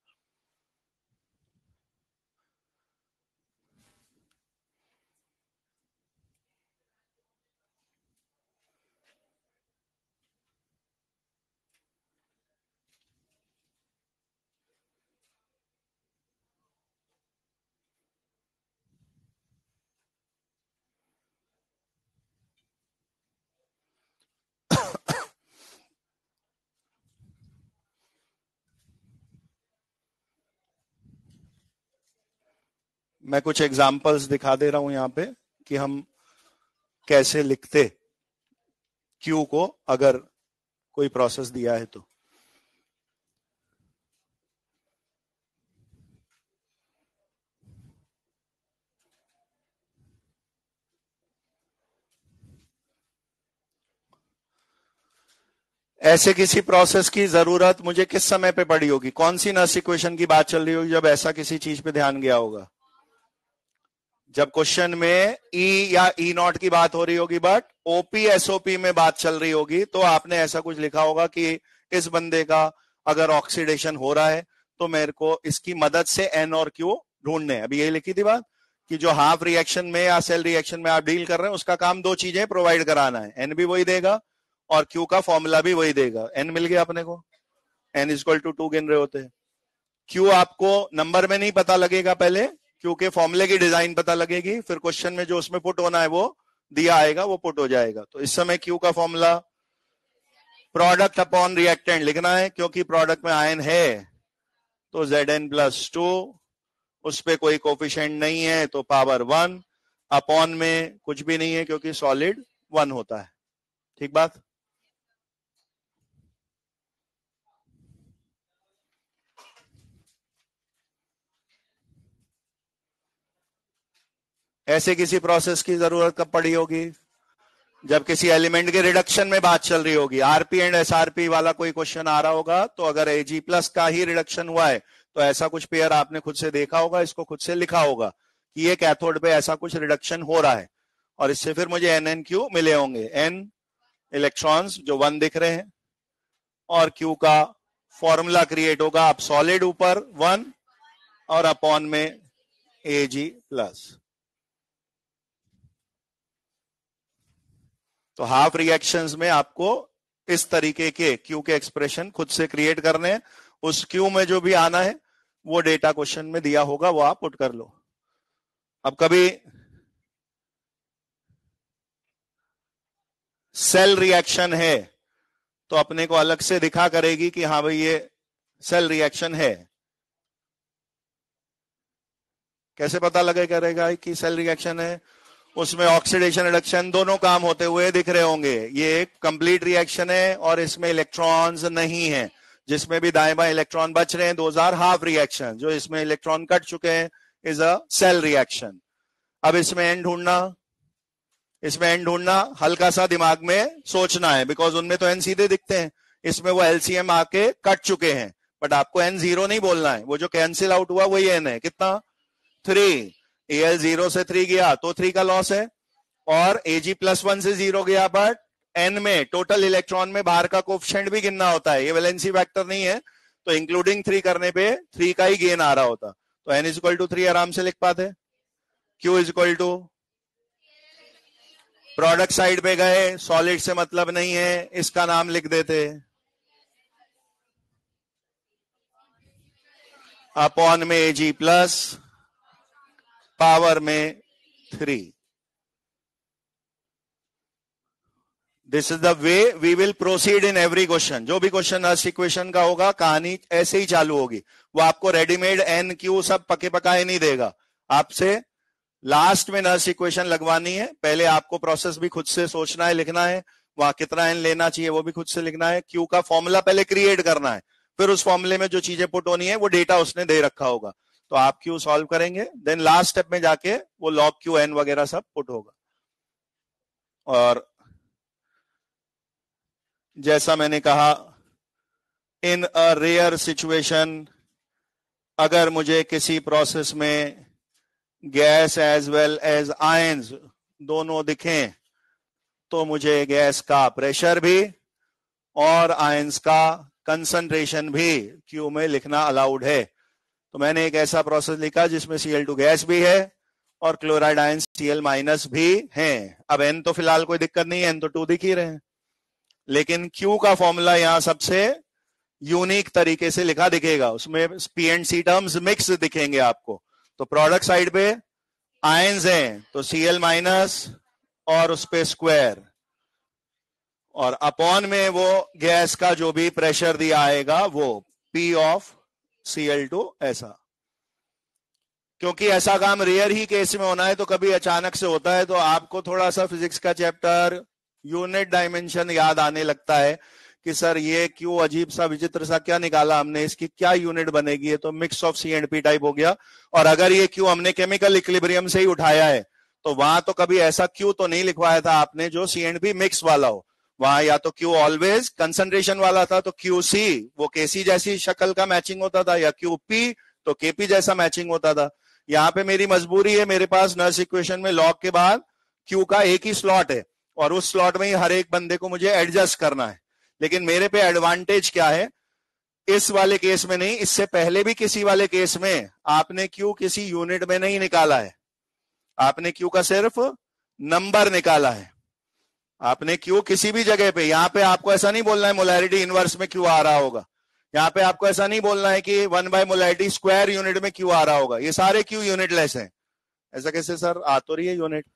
मैं कुछ एग्जांपल्स दिखा दे रहा हूं यहां पे कि हम कैसे लिखते क्यू को अगर कोई प्रोसेस दिया है तो। ऐसे किसी प्रोसेस की जरूरत मुझे किस समय पे पड़ी होगी? कौन सी नर्स इक्वेशन की बात चल रही होगी जब ऐसा किसी चीज पे ध्यान गया होगा? जब क्वेश्चन में ई या ई नॉट की बात हो रही होगी, बट ओपी एसओपी में बात चल रही होगी, तो आपने ऐसा कुछ लिखा होगा कि इस बंदे का अगर ऑक्सीडेशन हो रहा है तो मेरे को इसकी मदद से एन और क्यू ढूंढने। अभी यही लिखी थी बात कि जो हाफ रिएक्शन में या सेल रिएक्शन में आप डील कर रहे हैं उसका काम दो चीजें प्रोवाइड कराना है, एन भी वही देगा और क्यू का फॉर्मूला भी वही देगा। एन मिल गया अपने को, एन इक्वल टू 2 गिन रहे होते हैं। क्यू आपको नंबर में नहीं पता लगेगा, पहले क्योंकि फॉर्मूले की डिजाइन पता लगेगी, फिर क्वेश्चन में जो उसमें पुट होना है वो दिया आएगा, वो पुट हो जाएगा। तो इस समय क्यू का फॉर्मूला प्रोडक्ट अपॉन रिएक्टेंट लिखना है, क्योंकि प्रोडक्ट में आयन है तो Zn+2, उस पे कोई कोफिशिएंट नहीं है तो पावर 1, अपॉन में कुछ भी नहीं है क्योंकि सॉलिड 1 होता है। ठीक बात? ऐसे किसी प्रोसेस की जरूरत कब पड़ी होगी? जब किसी एलिमेंट के रिडक्शन में बात चल रही होगी, आरपी एंड एसआरपी वाला कोई क्वेश्चन आ रहा होगा, तो अगर एजी प्लस का ही रिडक्शन हुआ है तो ऐसा कुछ पेयर आपने खुद से देखा होगा, इसको खुद से लिखा होगा कि ये कैथोड पे ऐसा कुछ रिडक्शन हो रहा है, और इससे फिर मुझे एन एन क्यू मिले होंगे। एन इलेक्ट्रॉन्स जो 1 दिख रहे हैं, और क्यू का फॉर्मूला क्रिएट होगा, आप सॉलिड ऊपर 1 और अपॉन में एजी प्लस। तो हाफ रिएक्शंस में आपको इस तरीके के क्यू के एक्सप्रेशन खुद से क्रिएट करने हैं। उस क्यू में जो भी आना है वो डेटा क्वेश्चन में दिया होगा, वो आप पुट कर लो। अब कभी सेल रिएक्शन है तो अपने को अलग से दिखा करेगी कि हाँ भाई ये सेल रिएक्शन है। कैसे पता लगे करेगा कि सेल रिएक्शन है? उसमें ऑक्सीडेशन रिडक्शन दोनों काम होते हुए दिख रहे होंगे। ये एक कंप्लीट रिएक्शन है और इसमें इलेक्ट्रॉन्स नहीं है, जिसमें भी दाएं बाएं इलेक्ट्रॉन बच रहे हैं दोज आर हाफ रिएक्शन। जो इसमें इलेक्ट्रॉन कट चुके हैं इज अ सेल रिएक्शन। अब इसमें एन ढूंढना, इसमें एन ढूंढना हल्का सा दिमाग में सोचना है, बिकॉज उनमें तो एन सीधे दिखते हैं, इसमें वो एलसीएम आके कट चुके हैं, बट आपको एन 0 नहीं बोलना है, वो जो कैंसिल आउट हुआ वही एन है। कितना? 3। एल 0 से 3 गया तो 3 का लॉस है, और Ag+1 से 0 गया, बट n में टोटल इलेक्ट्रॉन में बाहर का कोफिशिएंट भी गिनना होता है, ये वैलेंसी फैक्टर नहीं है, तो इंक्लूडिंग 3 करने पे 3 का ही गेन आ रहा होता। तो n = 3 आराम से लिख पाते। Q = प्रोडक्ट साइड पे गए, सॉलिड से मतलब नहीं है, इसका नाम लिख देते अपॉन में Ag+ पावर में 3। This is the way we will proceed in every question. जो भी क्वेश्चन अर्थ इक्वेशन का होगा, कहानी ऐसे ही चालू होगी। वो आपको रेडीमेड एन क्यू सब पके पकाए नहीं देगा, आपसे लास्ट में नर्स इक्वेशन लगवानी है। पहले आपको प्रोसेस भी खुद से सोचना है, लिखना है, वहां कितना एन लेना चाहिए वो भी खुद से लिखना है, क्यू का फॉर्मूला पहले क्रिएट करना है, फिर उस फॉर्मूले में जो चीजें पुट होनी है वो डेटा उसने दे रखा होगा, तो आप क्यू सॉल्व करेंगे, देन लास्ट स्टेप में जाके वो लॉग क्यू एन वगैरह सब पुट होगा। और जैसा मैंने कहा, इन अ रेयर सिचुएशन, अगर मुझे किसी प्रोसेस में gas as well as ions दोनों दिखें, तो मुझे गैस का प्रेशर भी और आयंस का कंसंट्रेशन भी क्यू में लिखना अलाउड है। तो मैंने एक ऐसा प्रोसेस लिखा जिसमें Cl2 गैस भी है और क्लोराइड आयंस Cl- भी हैं। अब n तो फिलहाल कोई दिक्कत नहीं है, n तो 2 दिख ही रहे हैं, लेकिन Q का फॉर्मूला यहां सबसे यूनिक तरीके से लिखा दिखेगा, उसमें P and C terms mix दिखेंगे आपको। तो प्रोडक्ट साइड पे आयंस हैं तो Cl- और उस पे स्क्वायर, और अपॉन में वो गैस का जो भी प्रेशर दिया आएगा वो P ऑफ Cl2 ऐसा। क्योंकि ऐसा काम रेयर ही केस में होना है, तो कभी अचानक से होता है, तो आपको थोड़ा सा फिजिक्स का चैप्टर यूनिट डायमेंशन याद आने लगता है कि सर ये क्यों अजीब सा विचित्र सा क्या निकाला हमने, इसकी क्या यूनिट बनेगी, ये तो mix of C and P type हो गया। और अगर ये क्यों हमने केमिकल इक्विलिब्रियम से ही उठाया है, तो वहां तो कभी ऐसा क्यों तो नहीं लिखवाया था आपने जो सी एंड पी मिक्स वाला हो। वहां या तो क्यू ऑलवेज कंसंट्रेशन वाला था, तो क्यू सी वो केसी जैसी शक्ल का मैचिंग होता था, या क्यू पी तो केपी जैसा मैचिंग होता था। यहाँ पे मेरी मजबूरी है, मेरे पास नर्स इक्वेशन में लॉग के बाद क्यू का एक ही स्लॉट है, और उस स्लॉट में ही हर एक बंदे को मुझे एडजस्ट करना है। लेकिन मेरे पे एडवांटेज क्या है, इस वाले केस में नहीं, इससे पहले भी किसी वाले केस में आपने क्यू किसी यूनिट में नहीं निकाला है, आपने क्यू का सिर्फ नंबर निकाला है। आपने क्यू किसी भी जगह पे, यहां पे आपको ऐसा नहीं बोलना है मोलैरिटी इनवर्स में क्यू आ रहा होगा, यहाँ पे आपको ऐसा नहीं बोलना है कि 1/मोलैरिटी स्क्वायर यूनिट में क्यू आ रहा होगा, ये सारे क्यू यूनिटलेस हैं। ऐसा कैसे सर, आ तो रही है यूनिट,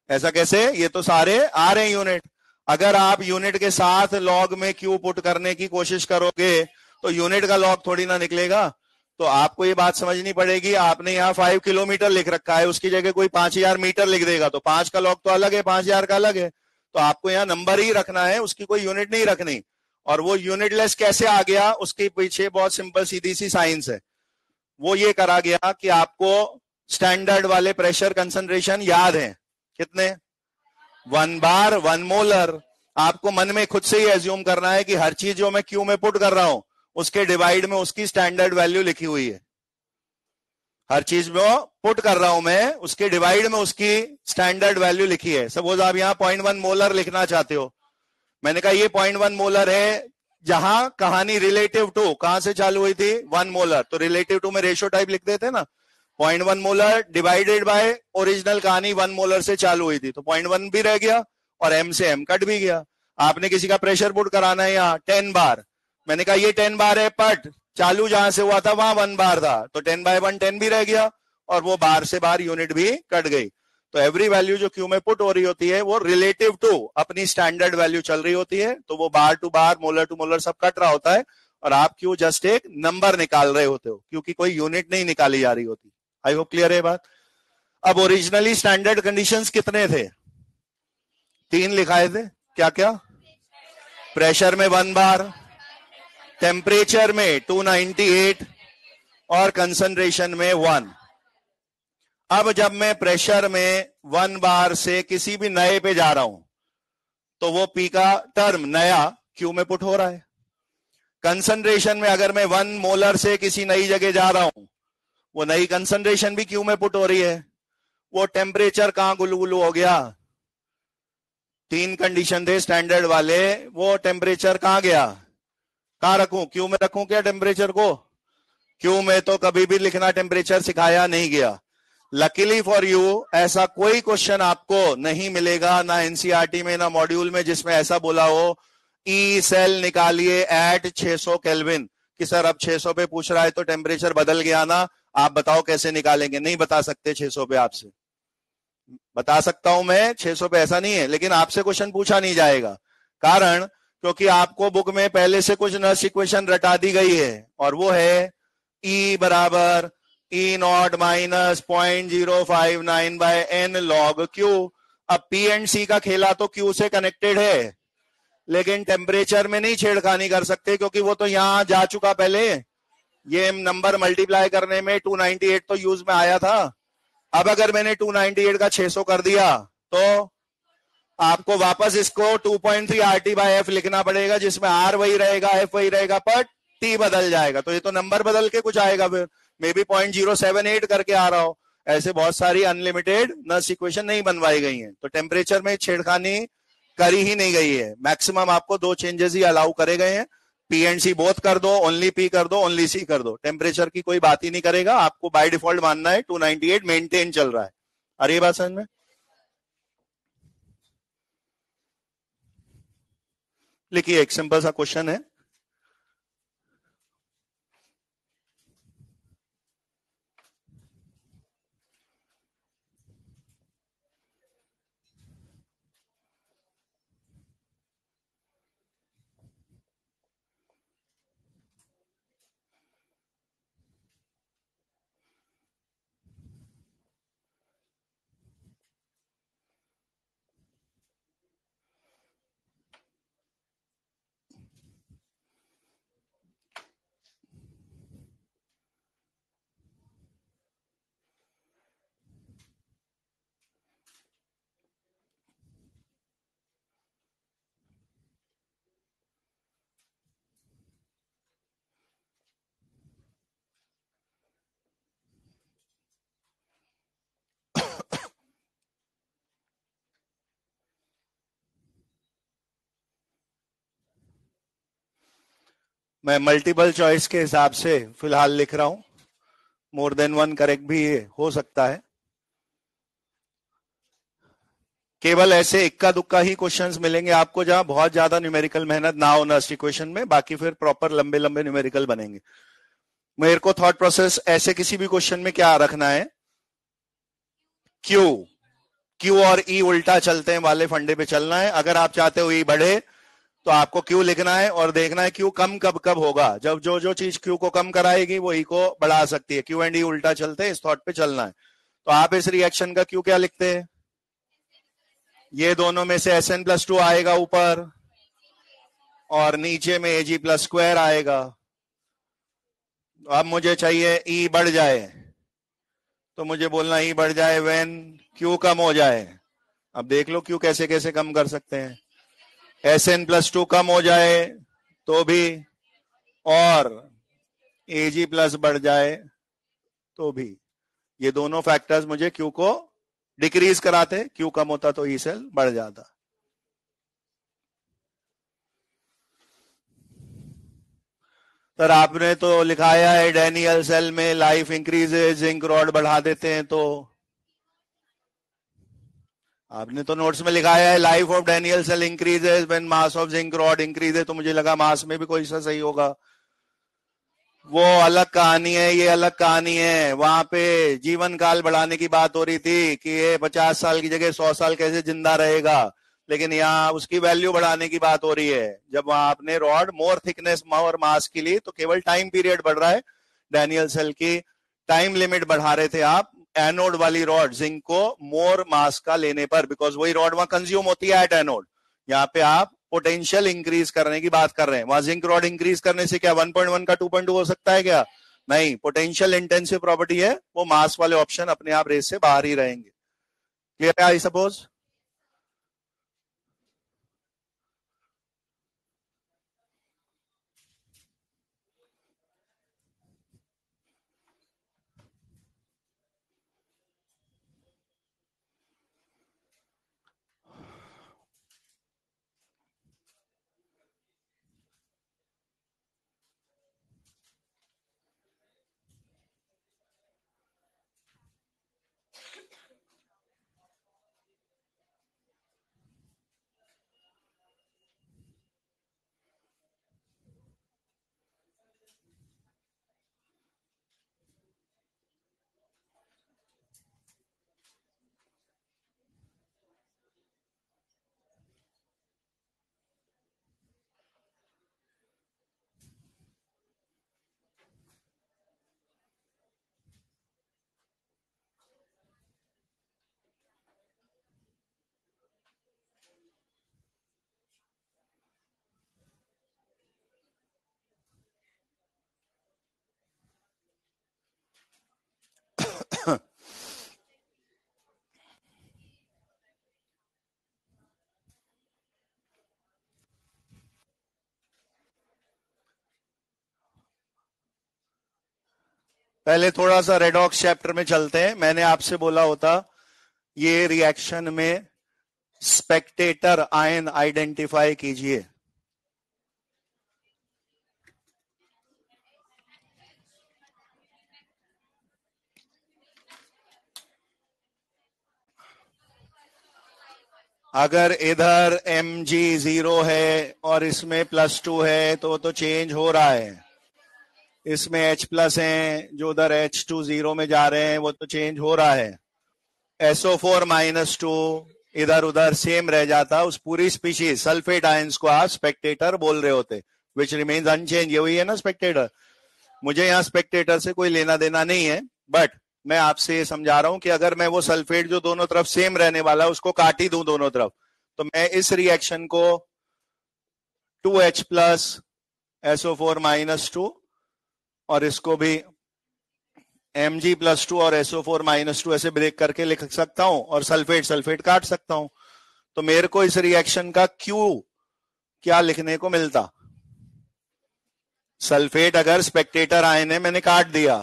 ऐसा कैसे, ये तो सारे आ रहे हैं यूनिट। अगर आप यूनिट के साथ लॉग में क्यू पुट करने की कोशिश करोगे तो यूनिट का लॉग थोड़ी ना निकलेगा। तो आपको ये बात समझनी पड़ेगी, आपने यहाँ 5 किलोमीटर लिख रखा है, उसकी जगह कोई 5000 मीटर लिख देगा, तो 5 का लॉग तो अलग है, 5000 का अलग है। तो आपको यहाँ नंबर ही रखना है, उसकी कोई यूनिट नहीं रखनी। और वो यूनिटलेस कैसे आ गया, उसके पीछे बहुत सिंपल सीधी सी साइंस है। वो ये करा गया कि आपको स्टैंडर्ड वाले प्रेशर कंसंट्रेशन याद है, कितने, 1 बार 1 मोलर। आपको मन में खुद से ही एज्यूम करना है कि हर चीज जो मैं क्यू में पुट कर रहा हूं उसके डिवाइड में उसकी स्टैंडर्ड वैल्यू लिखी हुई है। हर चीज में पुट कर रहा हूं मैं, उसके डिवाइड में उसकी स्टैंडर्ड वैल्यू लिखी है। सपोज आप यहां 0.1 मोलर लिखना चाहते हो, मैंने कहा ये 0.1 मोलर है, जहां कहानी रिलेटिव टू कहां से चालू हुई थी, 1 मोलर, तो रिलेटिव टू में रेशियो टाइप लिख देते ना, 0.1 मोलर डिवाइडेड बाय ओरिजिनल कहानी 1 मोलर से चालू हुई थी, तो 0.1 भी रह गया और एम से एम कट भी गया। आपने किसी का प्रेशर पुट कराना है यहाँ 10 बार, मैंने कहा ये 10 बार है, पट चालू जहां से हुआ था वहां 1 बार था, तो 10/1 10 भी रह गया, और वो बार से बार यूनिट भी कट गई। तो एवरी वैल्यू जो क्यू में पुट हो रही होती है वो रिलेटिव टू अपनी स्टैंडर्ड वैल्यू चल रही होती है, तो वो bar to bar molar to molar सब कट रहा होता है, और आप क्यू जस्ट एक नंबर निकाल रहे होते हो, क्योंकि कोई यूनिट नहीं निकाली जा रही होती। आई होप क्लियर है बात। अब ओरिजिनली स्टैंडर्ड कंडीशंस कितने थे, 3 लिखाए थे, क्या क्या, प्रेशर में 1 बार, टेम्परेचर में 298 और कंसंट्रेशन में 1। अब जब मैं प्रेशर में 1 बार से किसी भी नए पे जा रहा हूं तो वो पी का टर्म नया क्यू में पुट हो रहा है। कंसंट्रेशन में अगर मैं 1 मोलर से किसी नई जगह जा रहा हूं, वो नई कंसंट्रेशन भी क्यू में पुट हो रही है। वो टेम्परेचर कहां गुलगुलू हो गया, 3 कंडीशन थे स्टैंडर्ड वाले, वो टेम्परेचर कहां गया, कहां रखूं, क्यू में रखूं क्या टेम्परेचर को, क्यू में तो कभी भी लिखना टेम्परेचर सिखाया नहीं गया। लकीली फॉर यू ऐसा कोई क्वेश्चन आपको नहीं मिलेगा, ना एनसीईआरटी में ना मॉड्यूल में, जिसमें ऐसा बोला हो ई सेल निकालिए एट 600 केल्विन, कि सर अब 600 पे पूछ रहा है तो टेम्परेचर बदल गया ना, आप बताओ कैसे निकालेंगे। नहीं बता सकते 600 पे, आपसे बता सकता हूं मैं 600 पे, ऐसा नहीं है, लेकिन आपसे क्वेश्चन पूछा नहीं जाएगा। कारण क्योंकि आपको बुक में पहले से कुछ नर्स इक्वेशन रटा दी गई है, और वो है ई बराबर E naught minus 0.059/n log Q. अब पी एंड सी का खेला तो क्यू से कनेक्टेड है, लेकिन टेम्परेचर में नहीं छेड़खानी कर सकते, क्योंकि वो तो यहां जा चुका पहले, ये नंबर मल्टीप्लाई करने में 298 तो यूज में आया था। अब अगर मैंने 298 का 600 कर दिया तो आपको वापस इसको 2.3 RT/F लिखना पड़ेगा, जिसमें R वही रहेगा, F वही रहेगा, पर T बदल जाएगा, तो ये तो नंबर बदल के कुछ आएगा, फिर मे बी 0.078 करके आ रहा हो। ऐसे बहुत सारी अनलिमिटेड नर्स इक्वेशन नहीं बनवाई गई हैं, तो टेम्परेचर में छेड़खानी करी ही नहीं गई है। मैक्सिमम आपको 2 चेंजेस ही अलाउ करे गए हैं, पी एंड सी बोथ कर दो, ओनली पी कर दो, ओनली सी कर दो, टेम्परेचर की कोई बात ही नहीं करेगा। आपको बाय डिफॉल्ट मानना है 298 मेंटेन चल रहा है। अरे ये बात समझ में, लिखिए एक सिंपल सा क्वेश्चन है, मैं मल्टीपल चॉइस के हिसाब से फिलहाल लिख रहा हूं, मोर देन वन करेक्ट भी हो सकता है। केवल ऐसे इक्का दुक्का ही क्वेश्चंस मिलेंगे आपको जहां बहुत ज्यादा न्यूमेरिकल मेहनत ना हो नर्स इक्वेशन में, बाकी फिर प्रॉपर लंबे लंबे न्यूमेरिकल बनेंगे। मेरे को थॉट प्रोसेस ऐसे किसी भी क्वेश्चन में क्या रखना है, क्यू क्यू और ई उल्टा चलते हैं वाले फंडे पे चलना है। अगर आप चाहते हो ई बढ़े तो आपको क्यू लिखना है और देखना है क्यू कम कब कब होगा। जब जो जो चीज क्यू को कम कराएगी वो ई को बढ़ा सकती है। क्यू एंड ई उल्टा चलते हैं, इस थॉट पे चलना है। तो आप इस रिएक्शन का क्यू क्या लिखते हैं, ये दोनों में से SN+2 आएगा ऊपर और नीचे में Ag+2 आएगा। अब मुझे चाहिए ई बढ़ जाए, तो मुझे बोलना ई बढ़ जाए व्हेन क्यू कम हो जाए। अब देख लो क्यू कैसे कैसे कम कर सकते हैं। SN+2 कम हो जाए तो भी, और Ag+ बढ़ जाए तो भी। ये दोनों फैक्टर्स मुझे क्यू को डिक्रीज कराते, क्यू कम होता तो ई सेल बढ़ जाता। सर आपने तो लिखाया है डैनियल सेल में लाइफ इंक्रीजेज, जिंक रॉड बढ़ा देते हैं, तो आपने तो नोट्स में लिखाया है life of Daniell cell increases when mass of zinc rod increases, तो मुझे लगा मास में भी कोई सा सही होगा। वो अलग कहानी है, ये अलग कहानी है। वहां पे जीवन काल बढ़ाने की बात हो रही थी कि ये 50 साल की जगह 100 साल कैसे जिंदा रहेगा, लेकिन यहाँ उसकी वैल्यू बढ़ाने की बात हो रही है। जब वहां आपने रॉड मोर थिकनेस और मास के लिए, तो केवल टाइम पीरियड बढ़ रहा है। डैनियल सेल की टाइम लिमिट बढ़ा रहे थे आप एनोड वाली रॉड जिंक को मोर मास का लेने पर, बिकॉज वही रॉड वहां कंज्यूम होती है एट एनोड। यहाँ पे आप पोटेंशियल इंक्रीज करने की बात कर रहे हैं। वहां जिंक रॉड इंक्रीज करने से क्या 1.1 का 2.2 हो सकता है क्या? नहीं, पोटेंशियल इंटेंसिव प्रॉपर्टी है, वो मास वाले ऑप्शन अपने आप रेस से बाहर ही रहेंगे। क्लियर है आई सपोज? पहले थोड़ा सा रेडॉक्स चैप्टर में चलते हैं। मैंने आपसे बोला होता ये रिएक्शन में स्पेक्टेटर आयन आइडेंटिफाई कीजिए। अगर इधर Mg0 है और इसमें +2 है तो चेंज हो रहा है। इसमें H+ है, जो उधर H2 0 में जा रहे हैं वो तो चेंज हो रहा है। SO4-2 इधर उधर सेम रह जाता। उस पूरी स्पीशीज सल्फेट आयंस को आप स्पेक्टेटर बोल रहे होते, विच रिमेन्स अनचेंज। ये हुई है ना स्पेक्टेटर। मुझे यहाँ स्पेक्टेटर से कोई लेना देना नहीं है, बट मैं आपसे ये समझा रहा हूं कि अगर मैं वो सल्फेट जो दोनों तरफ सेम रहने वाला है उसको काट ही दूं दोनों तरफ, तो मैं इस रिएक्शन को 2H+ SO4-2 और इसको भी Mg+2 और SO4-2 ऐसे ब्रेक करके लिख सकता हूं और सल्फेट सल्फेट काट सकता हूं। तो मेरे को इस रिएक्शन का क्यू क्या लिखने को मिलता? सल्फेट अगर स्पेक्टेटर आयन है, मैंने काट दिया,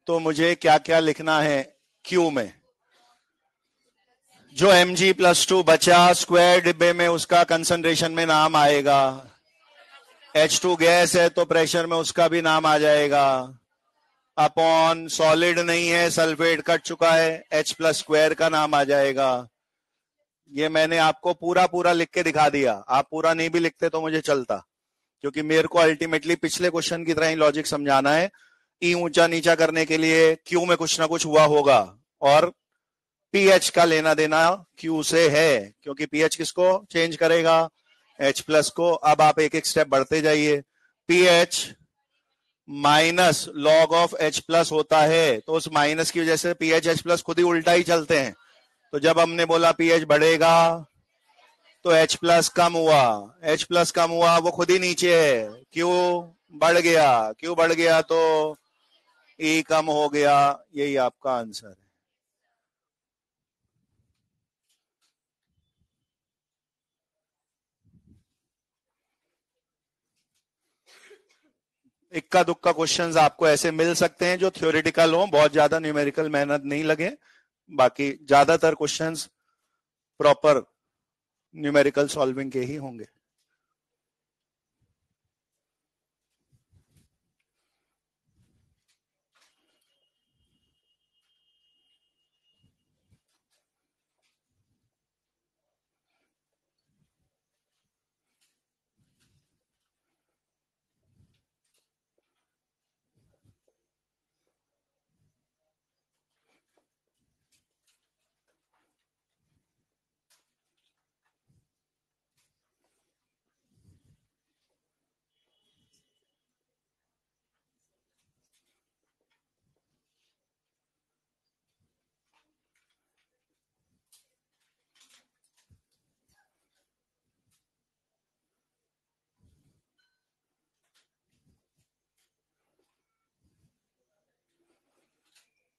तो मुझे क्या क्या लिखना है क्यू में? जो Mg+2 बचा स्क्वायर डिब्बे में उसका कंसंट्रेशन में नाम आएगा। H2 गैस है तो प्रेशर में उसका भी नाम आ जाएगा। अपॉन सॉलिड नहीं है, सल्फेट कट चुका है, H+ स्क्वायर का नाम आ जाएगा। ये मैंने आपको पूरा पूरा लिख के दिखा दिया। आप पूरा नहीं भी लिखते तो मुझे चलता, क्योंकि मेरे को अल्टीमेटली पिछले क्वेश्चन की तरह ही लॉजिक समझाना है। ई ऊंचा नीचा करने के लिए क्यू में कुछ ना कुछ हुआ होगा, और पीएच का लेना देना क्यू से है, क्योंकि पीएच किसको चेंज करेगा, H+ को। अब आप एक एक स्टेप बढ़ते जाइए। PH minus log of H+ होता है, तो उस माइनस की वजह से पीएच H+ खुद ही उल्टा ही चलते हैं। तो जब हमने बोला पीएच बढ़ेगा तो H+ कम हुआ, H+ कम हुआ वो खुद ही नीचे है, क्यों बढ़ गया, क्यों बढ़ गया तो E कम हो गया। यही आपका आंसर है। इक्का दुक्का क्वेश्चंस आपको ऐसे मिल सकते हैं जो थ्योरेटिकल हो, बहुत ज्यादा न्यूमेरिकल मेहनत नहीं लगे। बाकी ज्यादातर क्वेश्चंस प्रॉपर न्यूमेरिकल सॉल्विंग के ही होंगे।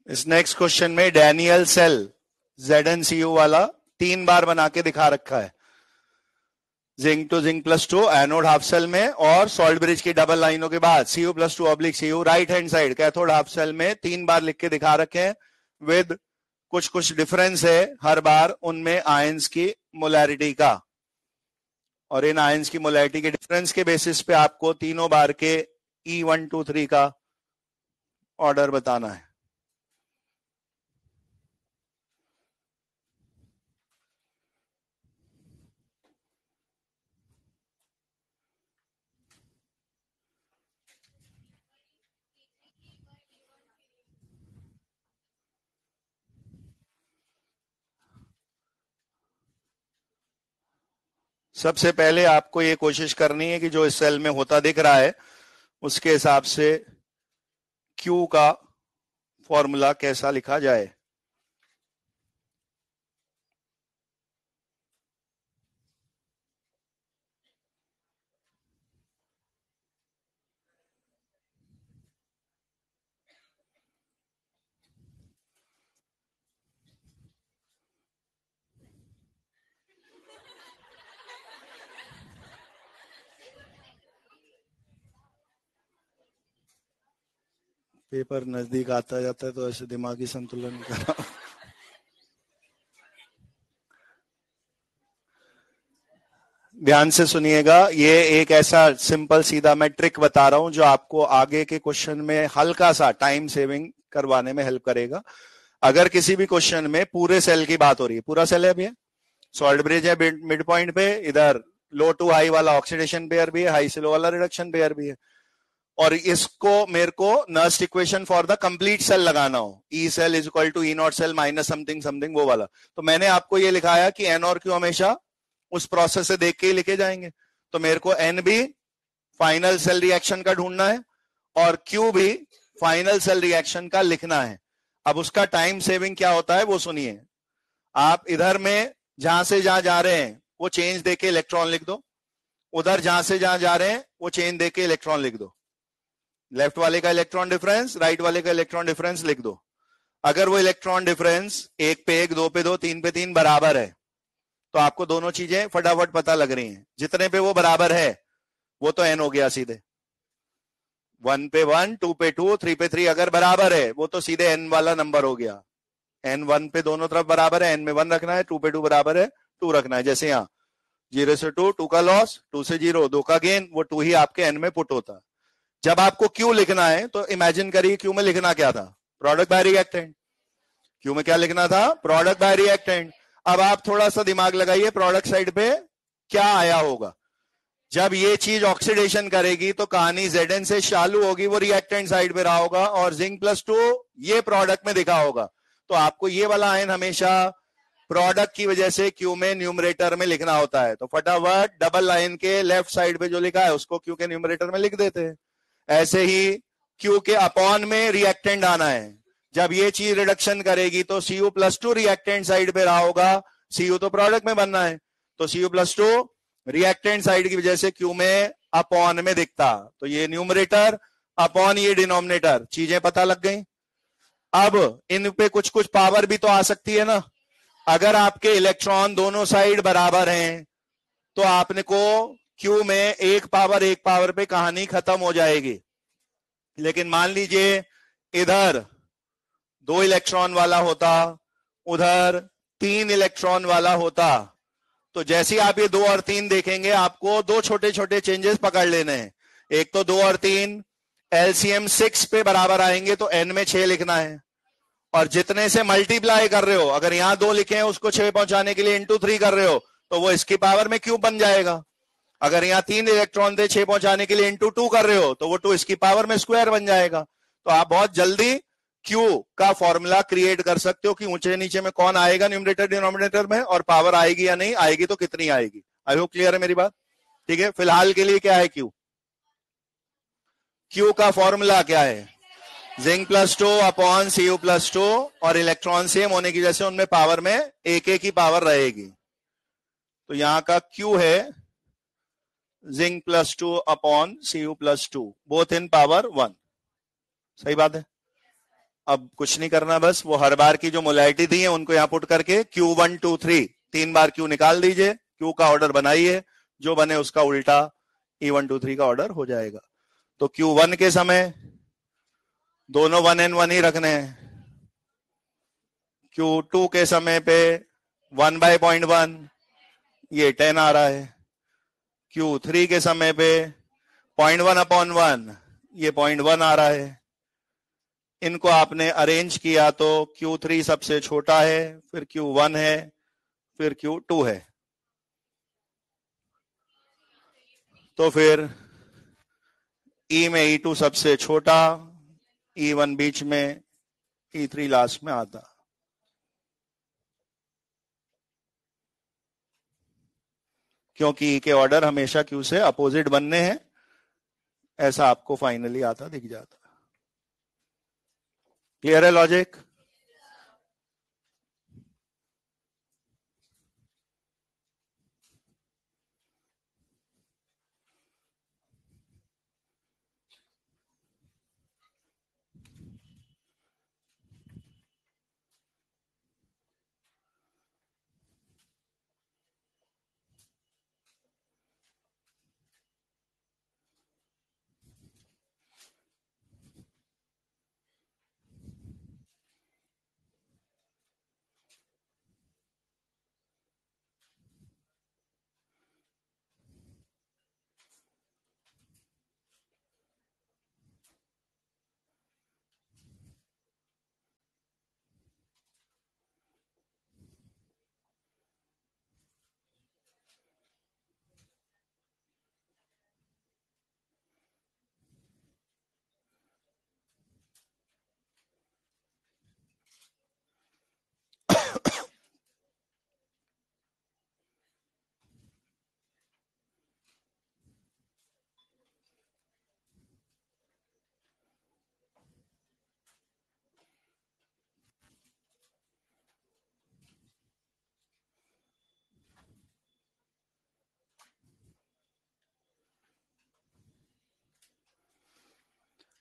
इस नेक्स्ट क्वेश्चन में डैनियल सेल ZnCu वाला 3 बार बना के दिखा रखा है। Zinc to Zinc+2 anode half cell में, और सॉल्ट ब्रिज की डबल लाइनों के बाद Cu+2/Cu right hand side cathode half cell में 3 बार लिख के दिखा रखे हैं। विद कुछ कुछ डिफरेंस है हर बार उनमें आयंस की मोलैरिटी का, और इन आयंस की मोलैरिटी के डिफरेंस के बेसिस पे आपको तीनों बार के E1 2 3 का ऑर्डर बताना है। सबसे पहले आपको ये कोशिश करनी है कि जो इस सेल में होता दिख रहा है उसके हिसाब से Q का फॉर्मूला कैसा लिखा जाए। पेपर नजदीक आता जाता है तो ऐसे दिमागी संतुलन का ध्यान से सुनिएगा। ये एक ऐसा सिंपल सीधा मैं ट्रिक बता रहा हूं जो आपको आगे के क्वेश्चन में हल्का सा टाइम सेविंग करवाने में हेल्प करेगा। अगर किसी भी क्वेश्चन में पूरे सेल की बात हो रही है, पूरा सेल है, अभी सॉल्ट ब्रिज है मिड पॉइंट पे, इधर लो टू हाई वाला ऑक्सीडेशन पेयर भी है, हाई से लो वाला रिडक्शन पेयर भी है, और इसको मेरे को Nernst equation for the complete cell लगाना हो, E cell is equal to E naught cell minus something something वो वाला, तो मैंने आपको ये लिखाया कि एन और क्यू हमेशा उस प्रोसेस से देख के ही लिखे जाएंगे। तो मेरे को एन भी फाइनल सेल रिएक्शन का ढूंढना है और क्यू भी फाइनल सेल रिएक्शन का लिखना है। अब उसका टाइम सेविंग क्या होता है वो सुनिए। आप इधर में जहां से जहां जा रहे हैं वो चेंज देके इलेक्ट्रॉन लिख दो, उधर जहां से जहां जा रहे हैं वो चेंज देके इलेक्ट्रॉन लिख दो। लेफ्ट वाले का इलेक्ट्रॉन डिफरेंस, राइट वाले का इलेक्ट्रॉन डिफरेंस लिख दो। अगर वो इलेक्ट्रॉन डिफरेंस 1 पे 1, 2 पे 2, 3 पे 3 बराबर है तो आपको दोनों चीजें फटाफट पता लग रही हैं। जितने पे वो बराबर है वो तो एन हो गया सीधे, 1 पे 1, 2 पे 2, 3 पे 3 अगर बराबर है वो तो सीधे एन वाला नंबर हो गया। n 1 पे दोनों तरफ बराबर है, n में 1 रखना है, 2 पे 2 बराबर है 2 रखना है। जैसे यहाँ 0 से 2, 2 का लॉस, 2 से 0 2 का गेन, वो 2 ही आपके n में पुट होता है। जब आपको Q लिखना है तो इमेजिन करिए Q में लिखना क्या था, प्रोडक्ट बाय रिएक्टेंट। Q में क्या लिखना था, प्रोडक्ट बाय रिएक्टेंट। अब आप थोड़ा सा दिमाग लगाइए, प्रोडक्ट साइड पे क्या आया होगा। जब ये चीज ऑक्सीडेशन करेगी तो कहानी Zn से चालू होगी, वो रिएक्टेंट साइड पे रहा होगा, और Zn+2 ये प्रोडक्ट में दिखा होगा। तो आपको ये वाला आयन हमेशा प्रोडक्ट की वजह से Q में न्यूमरेटर में लिखना होता है। तो फटाफट डबल लाइन के लेफ्ट साइड पे जो लिखा है उसको Q के न्यूमरेटर में लिख देते हैं। ऐसे ही Q के अपॉन में रिएक्टेंट आना है। जब ये चीज रिडक्शन करेगी तो Cu+2 रिएक्टेंट साइड पे रहा होगा, Cu तो प्रोडक्ट में बनना है, तो Cu+2 रिएक्टेंट साइड की वजह से Q में अपॉन में दिखता। तो ये न्यूमरेटर अपॉन ये डिनोमिनेटर, चीजें पता लग गई। अब इन पे कुछ कुछ पावर भी तो आ सकती है ना। अगर आपके इलेक्ट्रॉन दोनों साइड बराबर हैं तो आपने को Q में एक पावर पे कहानी खत्म हो जाएगी। लेकिन मान लीजिए इधर 2 इलेक्ट्रॉन वाला होता, उधर 3 इलेक्ट्रॉन वाला होता, तो जैसे आप ये 2 और 3 देखेंगे आपको 2 छोटे छोटे चेंजेस पकड़ लेने हैं। एक तो 2 और 3 एलसीएम 6 पे बराबर आएंगे तो n में 6 लिखना है, और जितने से मल्टीप्लाई कर रहे हो, अगर यहां 2 लिखे हैं उसको 6 पहुंचाने के लिए इंटू 3 कर रहे हो तो वो इसकी पावर में क्यूब बन जाएगा। अगर यहाँ 3 इलेक्ट्रॉन थे 6 पहुंचाने के लिए इंटू 2 कर रहे हो तो वो 2 इसकी पावर में स्क्वायर बन जाएगा। तो आप बहुत जल्दी Q का फॉर्मूला क्रिएट कर सकते हो कि ऊंचे नीचे में कौन आएगा न्यूमरेटर डिनोमिनेटर में, और पावर आएगी या नहीं आएगी तो कितनी आएगी। आई होप क्लियर है मेरी बात। ठीक है, फिलहाल के लिए क्या है Q का फॉर्मूला क्या है, Zn+2 अपॉन Cu+2, और इलेक्ट्रॉन सेम होने की वजह से उनमें पावर में एक ही पावर रहेगी। तो यहां का Q है Zn+2 upon Cu+2, both in power 1। सही बात है। अब कुछ नहीं करना, बस वो हर बार की जो मोलैरिटी दी है उनको यहां पुट करके Q1 2 3 3 बार Q निकाल दीजिए, Q का ऑर्डर बनाइए, जो बने उसका उल्टा E1 2 3 का ऑर्डर हो जाएगा। तो Q1 के समय दोनों 1 and 1 ही रखने हैं। Q2 के समय पे 1/0.1, ये 10 आ रहा है। Q3 के समय पे 0.1/1, ये 0.1 आ रहा है। इनको आपने अरेंज किया तो Q3 सबसे छोटा है, फिर Q1 है, फिर Q2 है। तो फिर E में E2 सबसे छोटा, E1 बीच में, E3 लास्ट में आता। क्योंकि E के ऑर्डर हमेशा Q से अपोजिट बनने हैं, ऐसा आपको फाइनली आता दिख जाता। क्लियर है लॉजिक।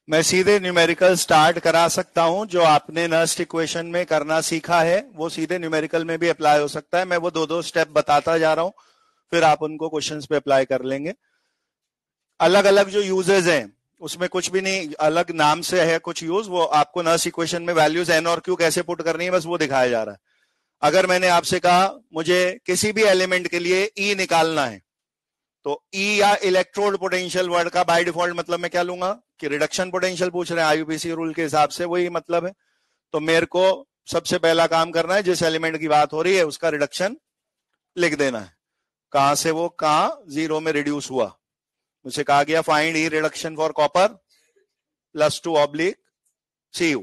मैं सीधे न्यूमेरिकल स्टार्ट करा सकता हूं, जो आपने नस्ट इक्वेशन में करना सीखा है वो सीधे न्यूमेरिकल में भी अप्लाई हो सकता है। मैं वो 2 स्टेप बताता जा रहा हूं, फिर आप उनको क्वेश्चंस पे अप्लाई कर लेंगे। अलग अलग जो यूजेस हैं, उसमें कुछ भी नहीं, अलग नाम से है कुछ यूज, वो आपको नर्स इक्वेशन में वैल्यूज एन और क्यू कैसे पुट करनी है बस वो दिखाया जा रहा है। अगर मैंने आपसे कहा मुझे किसी भी एलिमेंट के लिए ई निकालना है, तो ई या इलेक्ट्रोड पोटेंशियल वर्ड का बाय डिफॉल्ट मतलब मैं क्या लूंगा कि रिडक्शन पोटेंशियल पूछ रहे हैं आईयूपीएसी रूल के हिसाब से, वही मतलब है। तो मेरे को सबसे पहला काम करना है, जिस एलिमेंट की बात हो रही है उसका रिडक्शन लिख देना है, कहां से वो कहां जीरो में रिड्यूस हुआ। मुझे कहा गया find E reduction for copper +2 Cu।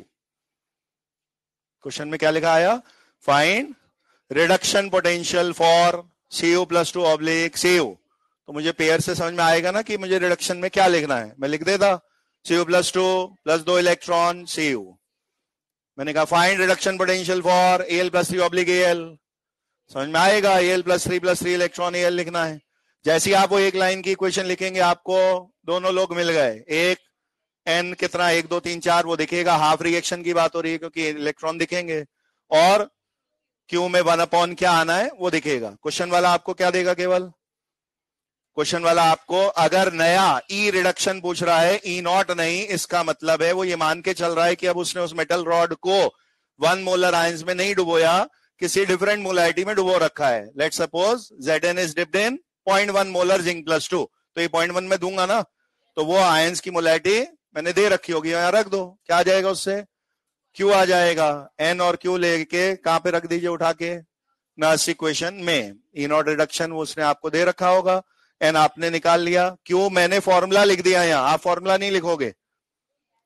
Question में क्या लिखा आया, find reduction potential for Cu+2 Cu। तो मुझे पेयर से समझ में आएगा ना कि मुझे रिडक्शन में क्या लिखना है, मैं लिख देता Cu+2 +2 इलेक्ट्रॉन Cu। मैंने कहा find reduction potential for Al+3 Al, समझ में आएगा Al+3 इलेक्ट्रॉन Al लिखना है। जैसे आप वो एक लाइन की इक्वेशन लिखेंगे आपको दोनों लोग मिल गए, एक n कितना 1 2 3 4 वो दिखेगा, हाफ रिएक्शन की बात हो रही है क्योंकि इलेक्ट्रॉन दिखेंगे, और Q में 1 क्या आना है वो दिखेगा। क्वेश्चन वाला आपको क्या देगा, केवल क्वेश्चन वाला आपको अगर नया ई रिडक्शन पूछ रहा है, ई नॉट नहीं, इसका मतलब है वो ये मान के चल रहा है कि अब उसने उस मेटल रॉड को 1 मोलर आयंस में नहीं डुबोया, किसी डिफरेंट मोलैरिटी में डुबो रखा है। Let suppose Zn is dipped in 0.1 molar zinc, तो ये 0.1 में दूंगा ना, तो वो आयंस की मोलैरिटी मैंने दे रखी होगी, यहां रख दो, क्या आ जाएगा उससे Q आ जाएगा। N और Q लेके कहां पे रख दीजिए उठा के, नर्स इक्वेशन में। ई नॉट रिडक्शन वो उसने आपको दे रखा होगा, N आपने निकाल लिया, Q मैंने फॉर्मूला लिख दिया, यहाँ आप फॉर्मूला नहीं लिखोगे,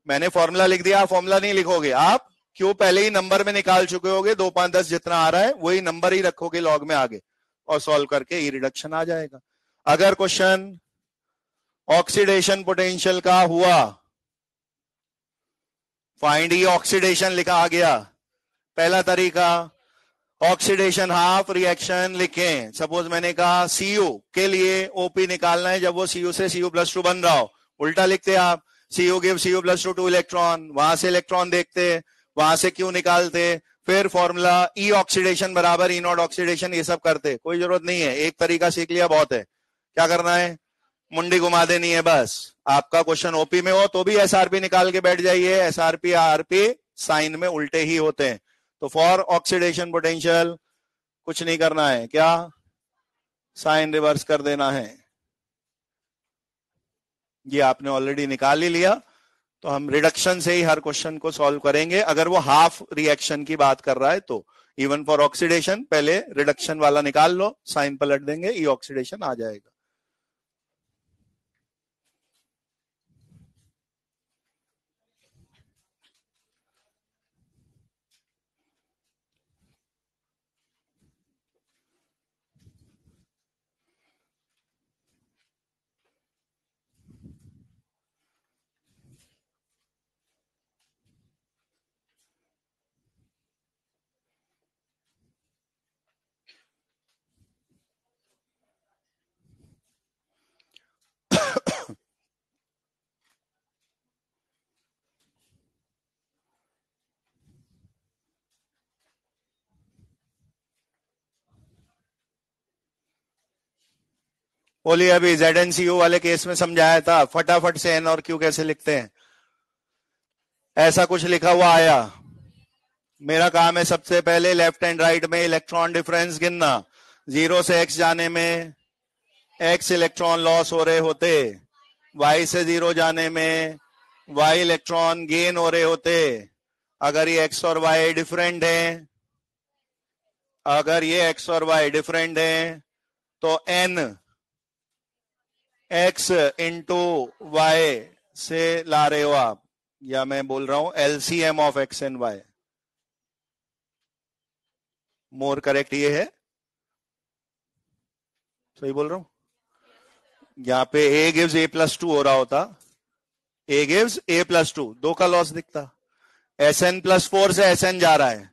मैंने फॉर्मूला लिख दिया, आप फॉर्मूला नहीं लिखोगे, आप Q पहले ही नंबर में निकाल चुके होगे, 2 5 10 जितना आ रहा है वही नंबर ही रखोगे लॉग में आगे, और सॉल्व करके ई रिडक्शन आ जाएगा। अगर क्वेश्चन ऑक्सीडेशन पोटेंशियल का हुआ, फाइंड ई ऑक्सीडेशन लिखा आ गया, पहला तरीका ऑक्सीडेशन हाफ रिएक्शन लिखें। सपोज मैंने कहा Cu के लिए ओपी निकालना है, जब वो Cu से Cu+2 बन रहा हो, उल्टा लिखते आप, Cu गिव Cu+2 2 इलेक्ट्रॉन, वहां से इलेक्ट्रॉन देखते, वहां से Q निकालते, फिर फॉर्मूला ई ऑक्सीडेशन बराबर ई नॉट ऑक्सीडेशन, ये सब करते, कोई जरूरत नहीं है, एक तरीका सीख लिया बहुत है। क्या करना है, मुंडी घुमा देनी है बस। आपका क्वेश्चन ओपी में हो तो भी एसआरपी निकाल के बैठ जाइए, एसआरपी आरपी साइन में उल्टे ही होते हैं। तो फॉर ऑक्सीडेशन पोटेंशियल कुछ नहीं करना है, क्या साइन रिवर्स कर देना है, ये आपने ऑलरेडी निकाल ही लिया। तो हम रिडक्शन से ही हर क्वेश्चन को सॉल्व करेंगे, अगर वो हाफ रिएक्शन की बात कर रहा है तो। इवन फॉर ऑक्सीडेशन पहले रिडक्शन वाला निकाल लो, साइन पलट देंगे, ई ऑक्सीडेशन आ जाएगा। बोलिए, अभी ZnCu वाले केस में समझाया था, फटाफट से N और Q कैसे लिखते हैं। ऐसा कुछ लिखा हुआ आया, मेरा काम है सबसे पहले लेफ्ट एंड राइट में इलेक्ट्रॉन डिफरेंस गिनना, 0 से X जाने में X इलेक्ट्रॉन लॉस हो रहे होते, Y से 0 जाने में Y इलेक्ट्रॉन गेन हो रहे होते। अगर ये X और Y डिफरेंट हैं, अगर ये X और Y डिफरेंट हैं तो N X इंटू Y से ला रहे हो आप, या मैं बोल रहा हूं LCM of X and Y, more correct ये है, सही बोल रहा हूं। यहां पे A गिव्स A+2 हो रहा होता, A गिव्स A+2, 2 का लॉस दिखता, Sn+4 से Sn जा रहा है,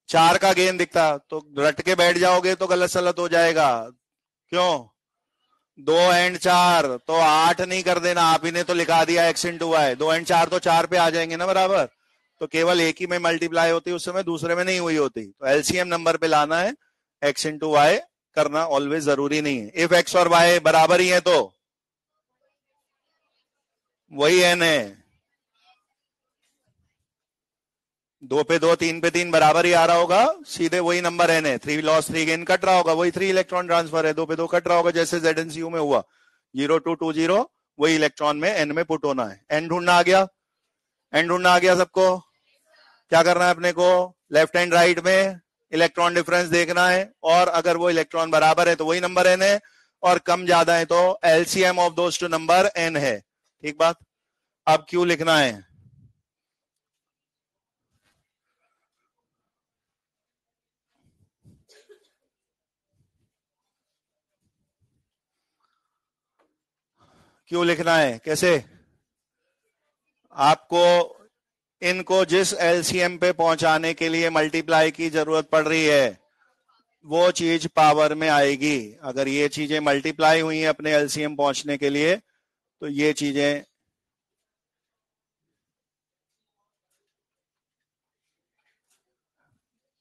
4 का गेन दिखता, तो रट के बैठ जाओगे तो गलत सलत हो जाएगा। क्यों, 2 एंड 4 तो 8 नहीं कर देना, आप ही ने तो लिखा दिया X इंटू Y, 2 एंड 4 तो 4 पे आ जाएंगे ना बराबर, तो केवल एक ही में मल्टीप्लाई होती, उस समय दूसरे में नहीं हुई होती। तो एलसीएम नंबर पे लाना है, X इंटू Y करना ऑलवेज जरूरी नहीं है। इफ X और Y बराबर ही है तो वही एन है, 2 पे 2 3 पे 3 बराबर ही आ रहा होगा, सीधे वही नंबर एन है। 3 लॉस 3 गेन कट रहा होगा, वही 3 इलेक्ट्रॉन ट्रांसफर है। 2 पे 2 कट रहा होगा जैसे ZnCu में हुआ, 0220 वही इलेक्ट्रॉन में एन में पुट होना है। एन ढूंढना आ गया, एन ढूंढना आ गया सबको। क्या करना है अपने को, लेफ्ट एंड राइट में इलेक्ट्रॉन डिफरेंस देखना है, और अगर वो इलेक्ट्रॉन बराबर है तो वही नंबर एन है, और कम ज्यादा है तो LCM of those two number n है। ठीक बात। अब क्यू लिखना है, क्यों लिखना है, कैसे आपको इनको जिस एलसीएम पे पहुंचाने के लिए मल्टीप्लाई की जरूरत पड़ रही है वो चीज पावर में आएगी। अगर ये चीजें मल्टीप्लाई हुई हैं अपने एलसीएम पहुंचने के लिए तो ये चीजें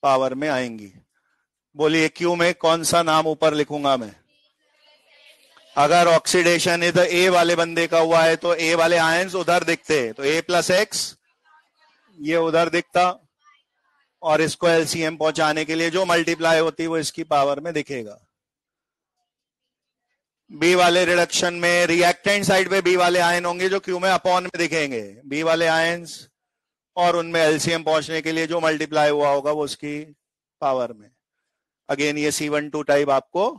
पावर में आएंगी। बोलिए क्यू में कौन सा नाम ऊपर लिखूंगा मैं। अगर ऑक्सीडेशन इधर ए वाले बंदे का हुआ है तो ए वाले आयंस उधर दिखते, तो A+X ये उधर दिखता, और इसको एलसीएम पहुंचाने के लिए जो मल्टीप्लाई होती वो इसकी पावर में दिखेगा। बी वाले रिडक्शन में रिएक्टेंट साइड पे बी वाले आयन होंगे जो क्यू में अपॉन में दिखेंगे, बी वाले आयंस, और उनमें एलसीएम पहुंचने के लिए जो मल्टीप्लाई हुआ होगा वो उसकी पावर में। अगेन ये C12 टाइप आपको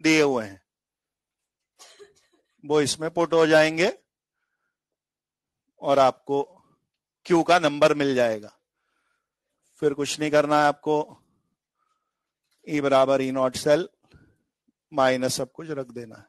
दिए हुए हैं, वो इसमें पुट हो जाएंगे और आपको क्यू का नंबर मिल जाएगा। फिर कुछ नहीं करना है आपको, E बराबर E0 सेल माइनस सब कुछ रख देना है।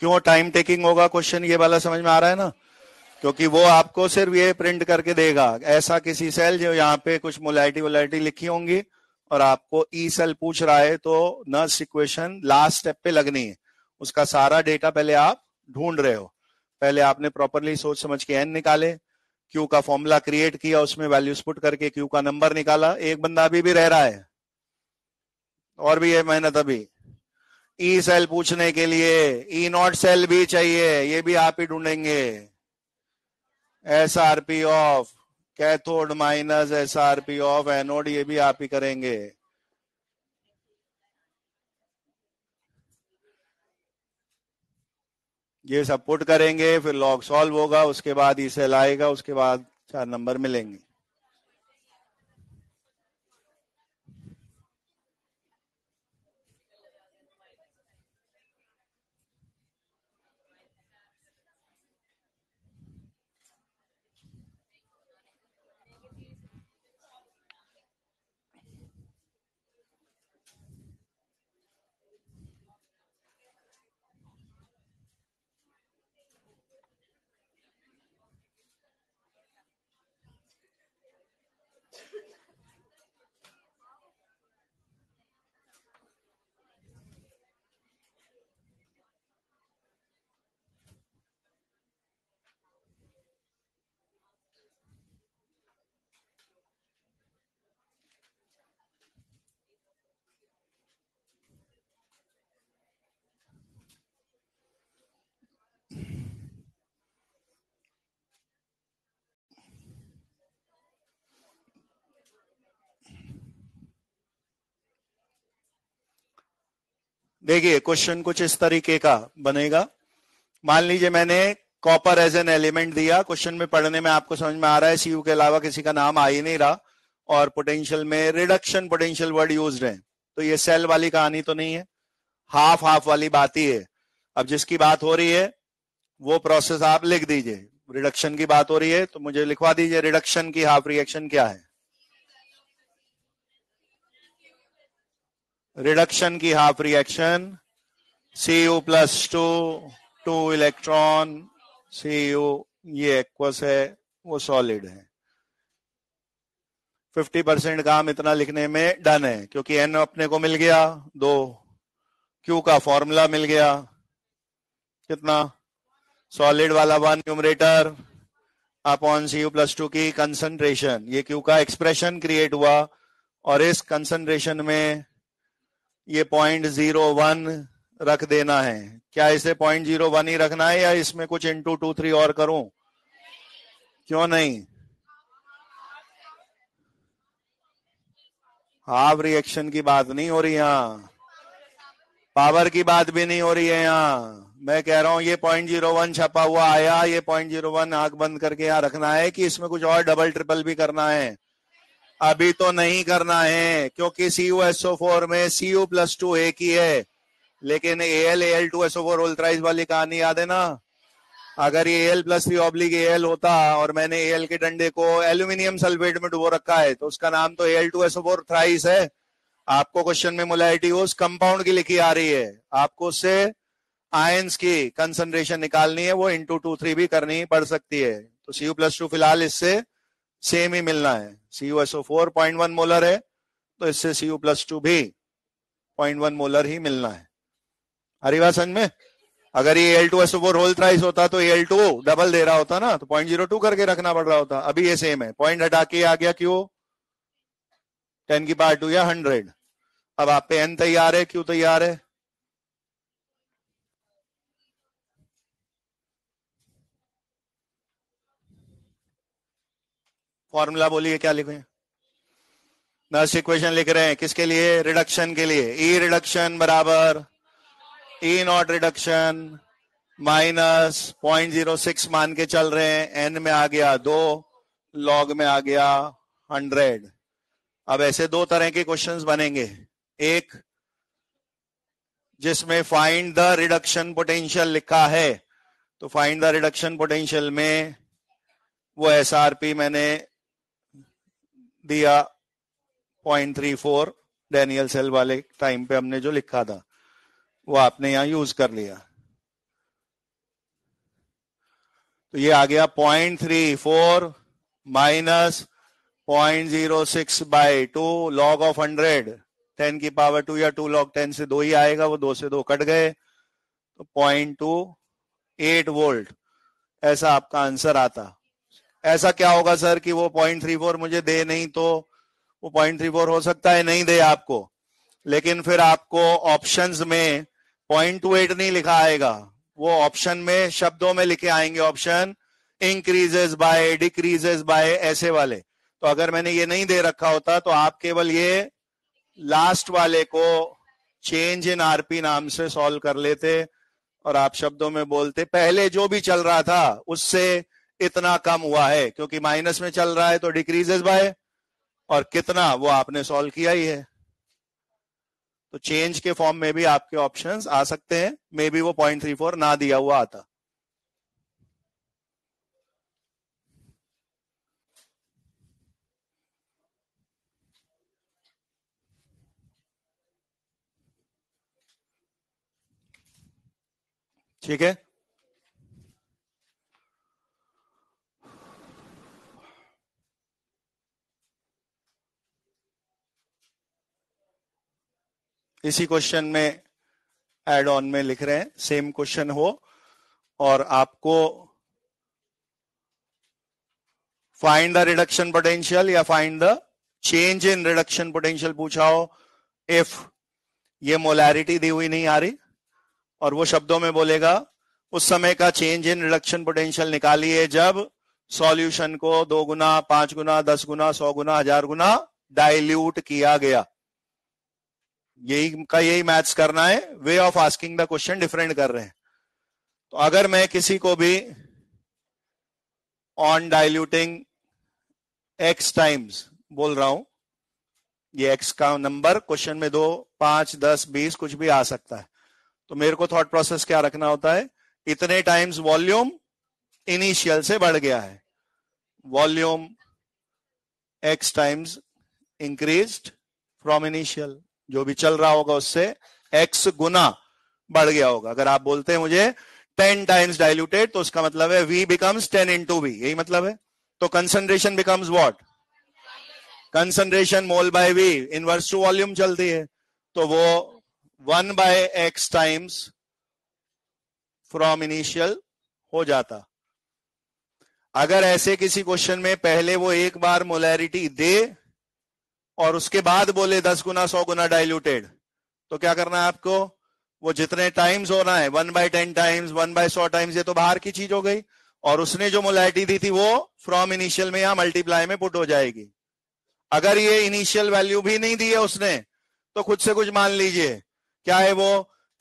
क्यों टाइम टेकिंग होगा क्वेश्चन, ये वाला समझ में आ रहा है ना, क्योंकि वो आपको सिर्फ ये प्रिंट करके देगा ऐसा किसी सेल जो यहाँ पे कुछ मोलैरिटी वोलैरिटी लिखी होंगी, और आपको ई सेल पूछ रहा है तो नर्स इक्वेशन लास्ट स्टेप पे लगनी है। उसका सारा डेटा पहले आप ढूंढ रहे हो, पहले आपने प्रॉपरली सोच समझ के एन निकाले, क्यू का फॉर्मूला क्रिएट किया, उसमें वैल्यूज पुट करके क्यू का नंबर निकाला। एक बंदा अभी भी रह रहा है, और भी है मेहनत अभी। ई सेल पूछने के लिए E0 सेल भी चाहिए, ये भी आप ही ढूंढेंगे। SRP of cathode minus SRP of anode, ये भी आप ही करेंगे। ये सब पुट करेंगे, फिर लॉग सॉल्व होगा, उसके बाद ई सेल आएगा, उसके बाद 4 नंबर मिलेंगे। देखिए क्वेश्चन कुछ इस तरीके का बनेगा। मान लीजिए मैंने कॉपर एज एन एलिमेंट दिया, क्वेश्चन में पढ़ने में आपको समझ में आ रहा है सीयू के अलावा किसी का नाम आ ही नहीं रहा, और पोटेंशियल में रिडक्शन पोटेंशियल वर्ड यूज्ड है, तो ये सेल वाली कहानी तो नहीं है, हाफ हाफ वाली बात ही है। अब जिसकी बात हो रही है वो प्रोसेस आप लिख दीजिए। रिडक्शन की बात हो रही है तो मुझे लिखवा दीजिए रिडक्शन की हाफ रिएक्शन क्या है। रिडक्शन की half reaction Cu+2 2 electron Cu, ये एक्वस है, वो सॉलिड है। 50% काम इतना लिखने में डन है, क्योंकि एन अपने को मिल गया 2, क्यू का फॉर्मूला मिल गया कितना सॉलिड वाला 1 न्यूमरेटर अपॉन Cu+2 की कंसंट्रेशन, ये Q का एक्सप्रेशन क्रिएट हुआ और इस कंसंट्रेशन में ये 0.01 रख देना है। क्या इसे 0.01 ही रखना है या इसमें कुछ इंटू 2 3 और करूं? क्यों नहीं? हाफ रिएक्शन की बात नहीं हो रही यहाँ, पावर की बात भी नहीं हो रही है यहाँ। मैं कह रहा हूं ये 0.01 छपा हुआ आया, ये 0.01 आंख बंद करके यहाँ रखना है कि इसमें कुछ और डबल ट्रिपल भी करना है? अभी तो नहीं करना है, क्योंकि CuSO4 में Cu+2 एक ही है, लेकिन Al2SO4 होल्ट्राइज वाली कहानी याद है ना? अगर ये Al+3/Al होता और मैंने Al के डंडे को एल्यूमिनियम सल्फेट में डुबो रखा है तो उसका नाम तो Al2SO4 थ्राइस है। आपको क्वेश्चन में मोलैरिटी उस कंपाउंड की लिखी आ रही है, आपको उससे आयंस की कंसंट्रेशन निकालनी है, वो इंटू 2 3 भी करनी पड़ सकती है। तो Cu+2 फिलहाल इससे सेम ही मिलना है। CuSO4 0.1 मोलर है तो इससे Cu+2 भी 0.1 मोलर ही मिलना है। हरी बात समझ में? अगर ये Al2SO4 होल थ्राइस होता तो Al2 डबल दे रहा होता ना, तो 0.02 करके रखना पड़ रहा होता। अभी ये सेम है, पॉइंट हटा के आ गया Q 10⁻² या 100। अब आप पे n तैयार है, Q तैयार है। फॉर्मूला बोलिए क्या लिखे? नर्स इक्वेशन लिख रहे हैं किसके लिए? रिडक्शन के लिए। ई रिडक्शन बराबर ई नॉट रिडक्शन माइनस 0.06 मान के चल रहे हैं, एन में आ गया 2, लॉग में आ गया 100। अब ऐसे दो तरह के क्वेश्चंस बनेंगे, एक जिसमें फाइंड द रिडक्शन पोटेंशियल लिखा है, तो फाइंड द रिडक्शन पोटेंशियल में वो SRP मैंने दिया 0.34, डैनियल सेल वाले टाइम पे हमने जो लिखा था वो आपने यहां यूज कर लिया। तो ये आ गया 0.34 माइनस 0.06/2 लॉग ऑफ 100, 10⁻², या 2 log 10 से 2 ही आएगा, वो 2 से 2 कट गए, तो 0.28 वोल्ट ऐसा आपका आंसर आता। ऐसा क्या होगा सर कि वो 0.34 मुझे दे नहीं, तो वो 0.34 हो सकता है नहीं दे आपको, लेकिन फिर आपको ऑप्शंस में 0.28 नहीं लिखा आएगा, वो ऑप्शन में शब्दों में लिखे आएंगे, option increases by, decreases by, ऐसे वाले। तो अगर मैंने ये नहीं दे रखा होता तो आप केवल ये लास्ट वाले को चेंज इन आरपी नाम से सॉल्व कर लेते और आप शब्दों में बोलते पहले जो भी चल रहा था उससे इतना कम हुआ है, क्योंकि माइनस में चल रहा है तो डिक्रीजेस बाय, और कितना वो आपने सॉल्व किया ही है। तो चेंज के फॉर्म में भी आपके ऑप्शंस आ सकते हैं, मे बी वो 0.34 ना दिया हुआ आता। ठीक है, इसी क्वेश्चन में एड ऑन में लिख रहे हैं, सेम क्वेश्चन हो और आपको फाइंड द रिडक्शन पोटेंशियल या find the change in reduction potential पूछा हो, इफ ये मोलैरिटी दी हुई नहीं आ रही, और वो शब्दों में बोलेगा उस समय का चेंज इन रिडक्शन पोटेंशियल निकालिए जब सॉल्यूशन को 2 गुना, 5 गुना, 10 गुना, 100 गुना, 1000 गुना डाइल्यूट किया गया। यही मैथ्स करना है, way of asking the question different कर रहे हैं। तो अगर मैं किसी को भी ऑन डाइल्यूटिंग x टाइम्स बोल रहा हूं, ये x का नंबर क्वेश्चन में 2, 5, 10, 20 कुछ भी आ सकता है, तो मेरे को थॉट प्रोसेस क्या रखना होता है, इतने टाइम्स वॉल्यूम इनिशियल से बढ़ गया है, volume x times increased from initial, जो भी चल रहा होगा उससे x गुना बढ़ गया होगा। अगर आप बोलते हैं मुझे 10 टाइम्स डाइल्यूटेड, तो उसका मतलब है v बिकम्स 10 into v, यही मतलब है। तो concentration becomes what? Concentration mole by v, inverse to volume चलती है, तो वो 1/x टाइम्स फ्रॉम इनिशियल हो जाता। अगर ऐसे किसी क्वेश्चन में पहले वो एक बार मोलैरिटी दे और उसके बाद बोले 10 गुना 100 गुना डाइल्यूटेड, तो क्या करना है आपको, वो जितने टाइम्स होना है 1/10 टाइम्स 1/100 टाइम्स, ये तो बाहर की चीज हो गई। और उसने जो मोलैरिटी दी थी वो फ्रॉम इनिशियल में या मल्टीप्लाई में पुट हो जाएगी। अगर ये इनिशियल वैल्यू भी नहीं दी है उसने, तो खुद से कुछ मान लीजिए। क्या है वो,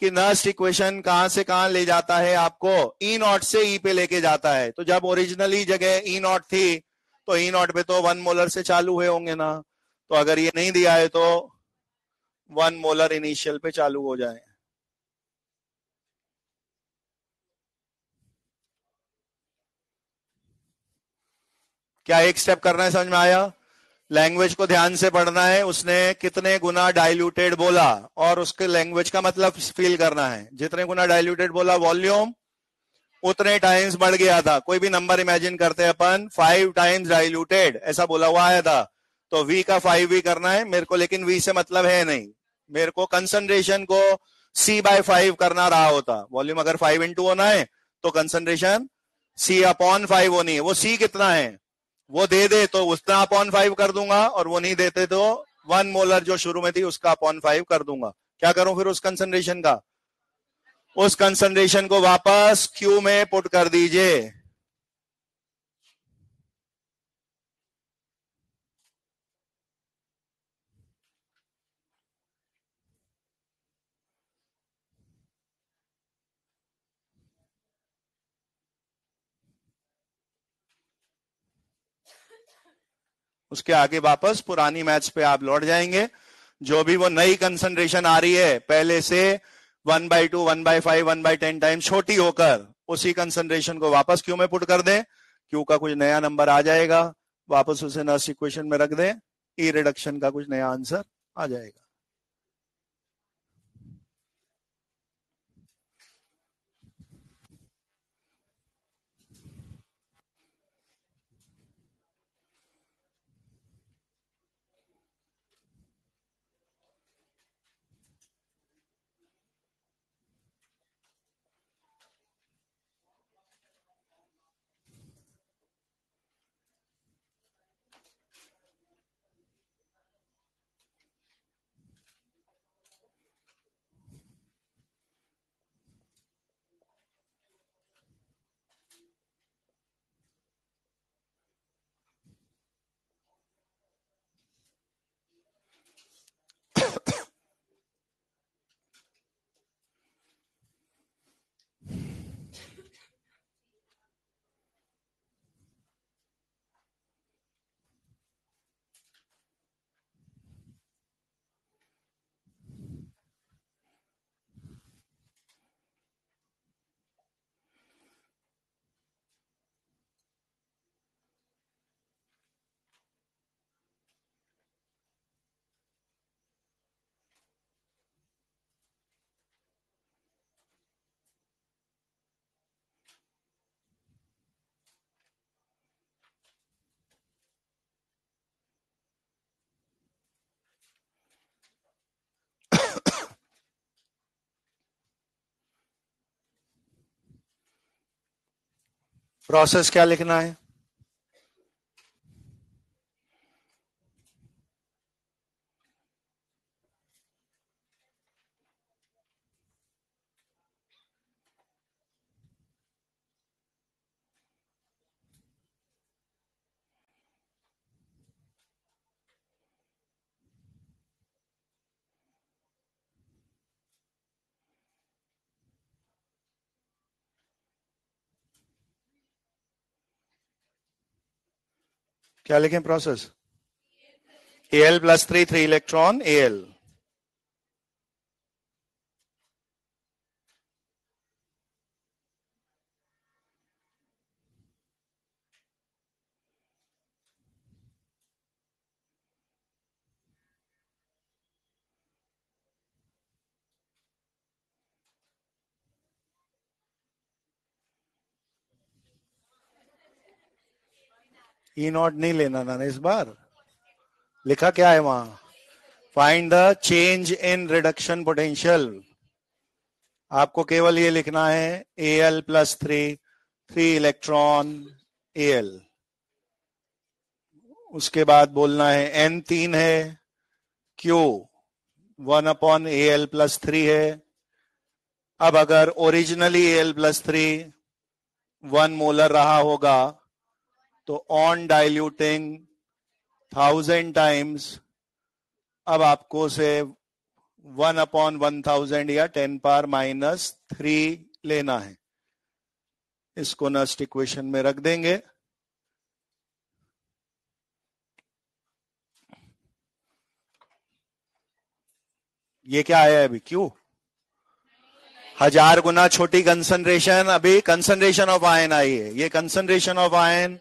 कि नर्स्ट इक्वेशन कहां से कहां ले जाता है आपको, ई नॉट से ई पे लेके जाता है। तो जब ओरिजिनली जगह ई नॉट थी तो ई नॉट पे तो 1 मोलर से चालू हुए होंगे ना, तो अगर ये नहीं दिया है तो 1 मोलर इनिशियल पे चालू हो जाए। क्या एक स्टेप करना है, समझ में आया? लैंग्वेज को ध्यान से पढ़ना है, उसने कितने गुना डाइल्यूटेड बोला और उसके लैंग्वेज का मतलब फील करना है। जितने गुना डाइल्यूटेड बोला वॉल्यूम उतने टाइम्स बढ़ गया था। कोई भी नंबर इमेजिन करते हैं अपन, 5 टाइम्स डाइल्यूटेड ऐसा बोला हुआ आया था, तो v का 5v करना है मेरे को, लेकिन v से मतलब है नहीं, मेरे को कंसंट्रेशन को c/5 करना रहा होता। वॉल्यूम अगर 5 इंटू होना है तो कंसंट्रेशन c/5 होनी है। वो c कितना है वो दे दे तो उसका अपॉन 5 कर दूंगा, और वो नहीं देते तो 1 मोलर जो शुरू में थी उसका अपॉन 5 कर दूंगा। क्या करूं फिर उस कंसंट्रेशन का, उस कंसंट्रेशन को वापस क्यू में पुट कर दीजिए। उसके आगे वापस पुरानी मैथ्स पे आप लौट जाएंगे। जो भी वो नई कंसंट्रेशन आ रही है पहले से 1/2 1/5 1/10 टाइम छोटी होकर, उसी कंसंट्रेशन को वापस क्यू में पुट कर दें। क्यू का कुछ नया नंबर आ जाएगा, वापस उसे नर्स इक्वेशन में रख दें, ई रिडक्शन का कुछ नया आंसर आ जाएगा। प्रोसेस क्या लिखना है, क्या लिखें process? Al plus 3 electron Al। E not नहीं लेना ना इस बार, लिखा क्या है वहां, find the change in reduction potential. आपको केवल ये लिखना है Al plus 3 3 इलेक्ट्रॉन Al। उसके बाद बोलना है N 3 है, Q 1/Al+3 है। अब अगर ओरिजिनली Al+3 1 मोलर रहा होगा तो ऑन डाइल्यूटिंग 1000 टाइम्स अब आपको से 1/1000 या 10⁻³ लेना है। इसको नस्ट इक्वेशन में रख देंगे। ये क्या आया है अभी? क्यों 1000 गुना छोटी कंसंट्रेशन, अभी कंसंट्रेशन ऑफ आयन आई है। ये कंसंट्रेशन ऑफ आयन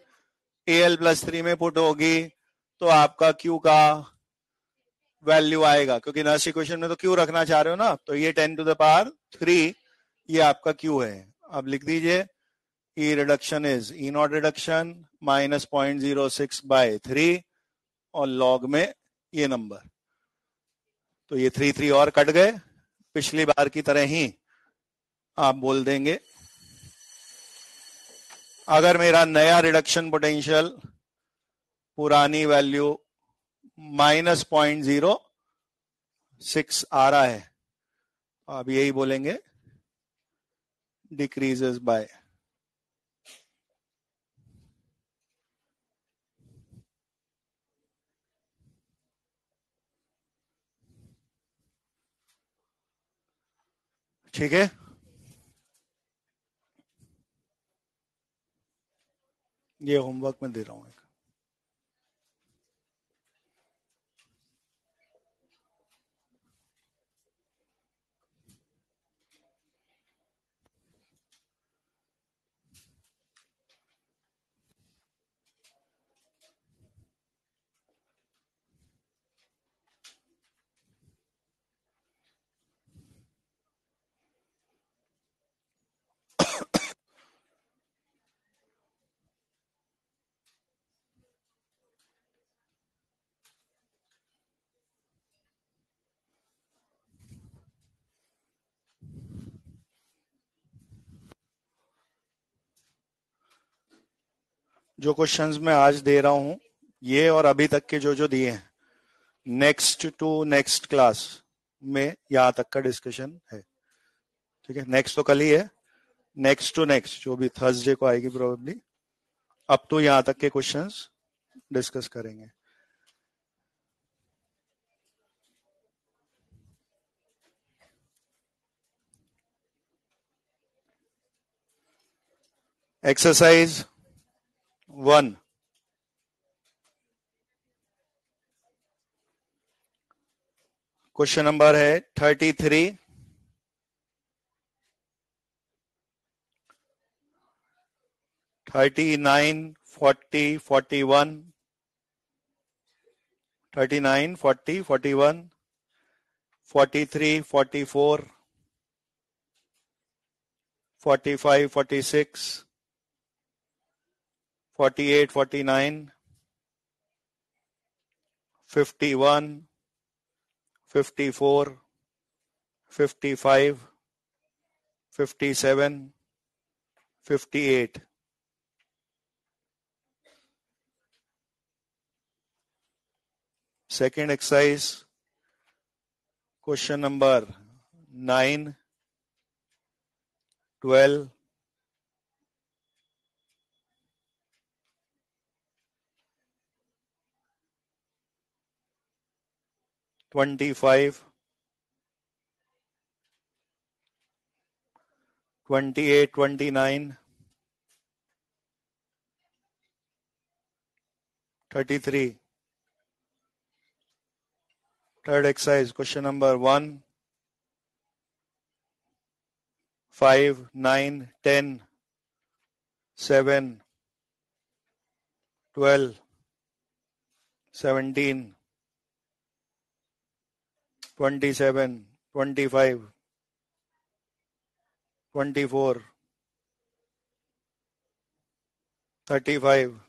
Al+3 में पुट होगी तो आपका Q का वैल्यू आएगा, क्योंकि नर्स इक्वेशन में तो Q रखना चाह रहे हो ना, तो ये 10⁻³ ये आपका Q है। अब लिख दीजिए E reduction is E not reduction -0.06/3 और लॉग में ये नंबर, तो ये 3 और कट गए। पिछली बार की तरह ही आप बोल देंगे अगर मेरा नया रिडक्शन पोटेंशियल पुरानी वैल्यू -0.06 आ रहा है, आप यही बोलेंगे डिक्रीजेस बाय। ठीक है, ये होमवर्क में दे रहा हूं। जो क्वेश्चंस मैं आज दे रहा हूं ये और अभी तक के जो दिए हैं, नेक्स्ट टू नेक्स्ट क्लास में यहां तक का डिस्कशन है। ठीक है, नेक्स्ट तो कल ही है, नेक्स्ट टू नेक्स्ट जो भी थर्सडे को आएगी प्रोबेबली, अब तो यहां तक के क्वेश्चंस डिस्कस करेंगे। एक्सरसाइज 1, क्वेश्चन नंबर है 33, 39, 40, 41, 39, 40, 41, 43, 44, 45, 46, 48, 49, 51, 54, 55, 57, 58। Second exercise, question number 9, 12, 25, 28, 29, 33। Third exercise, question number 1, 5, 9, 10, 7, 12, 17, 27, 25, 24, 35।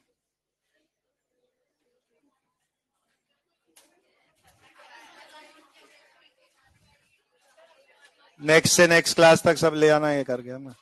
Next से नेक्स्ट क्लास तक सब ले आना, ये कर गया मैं।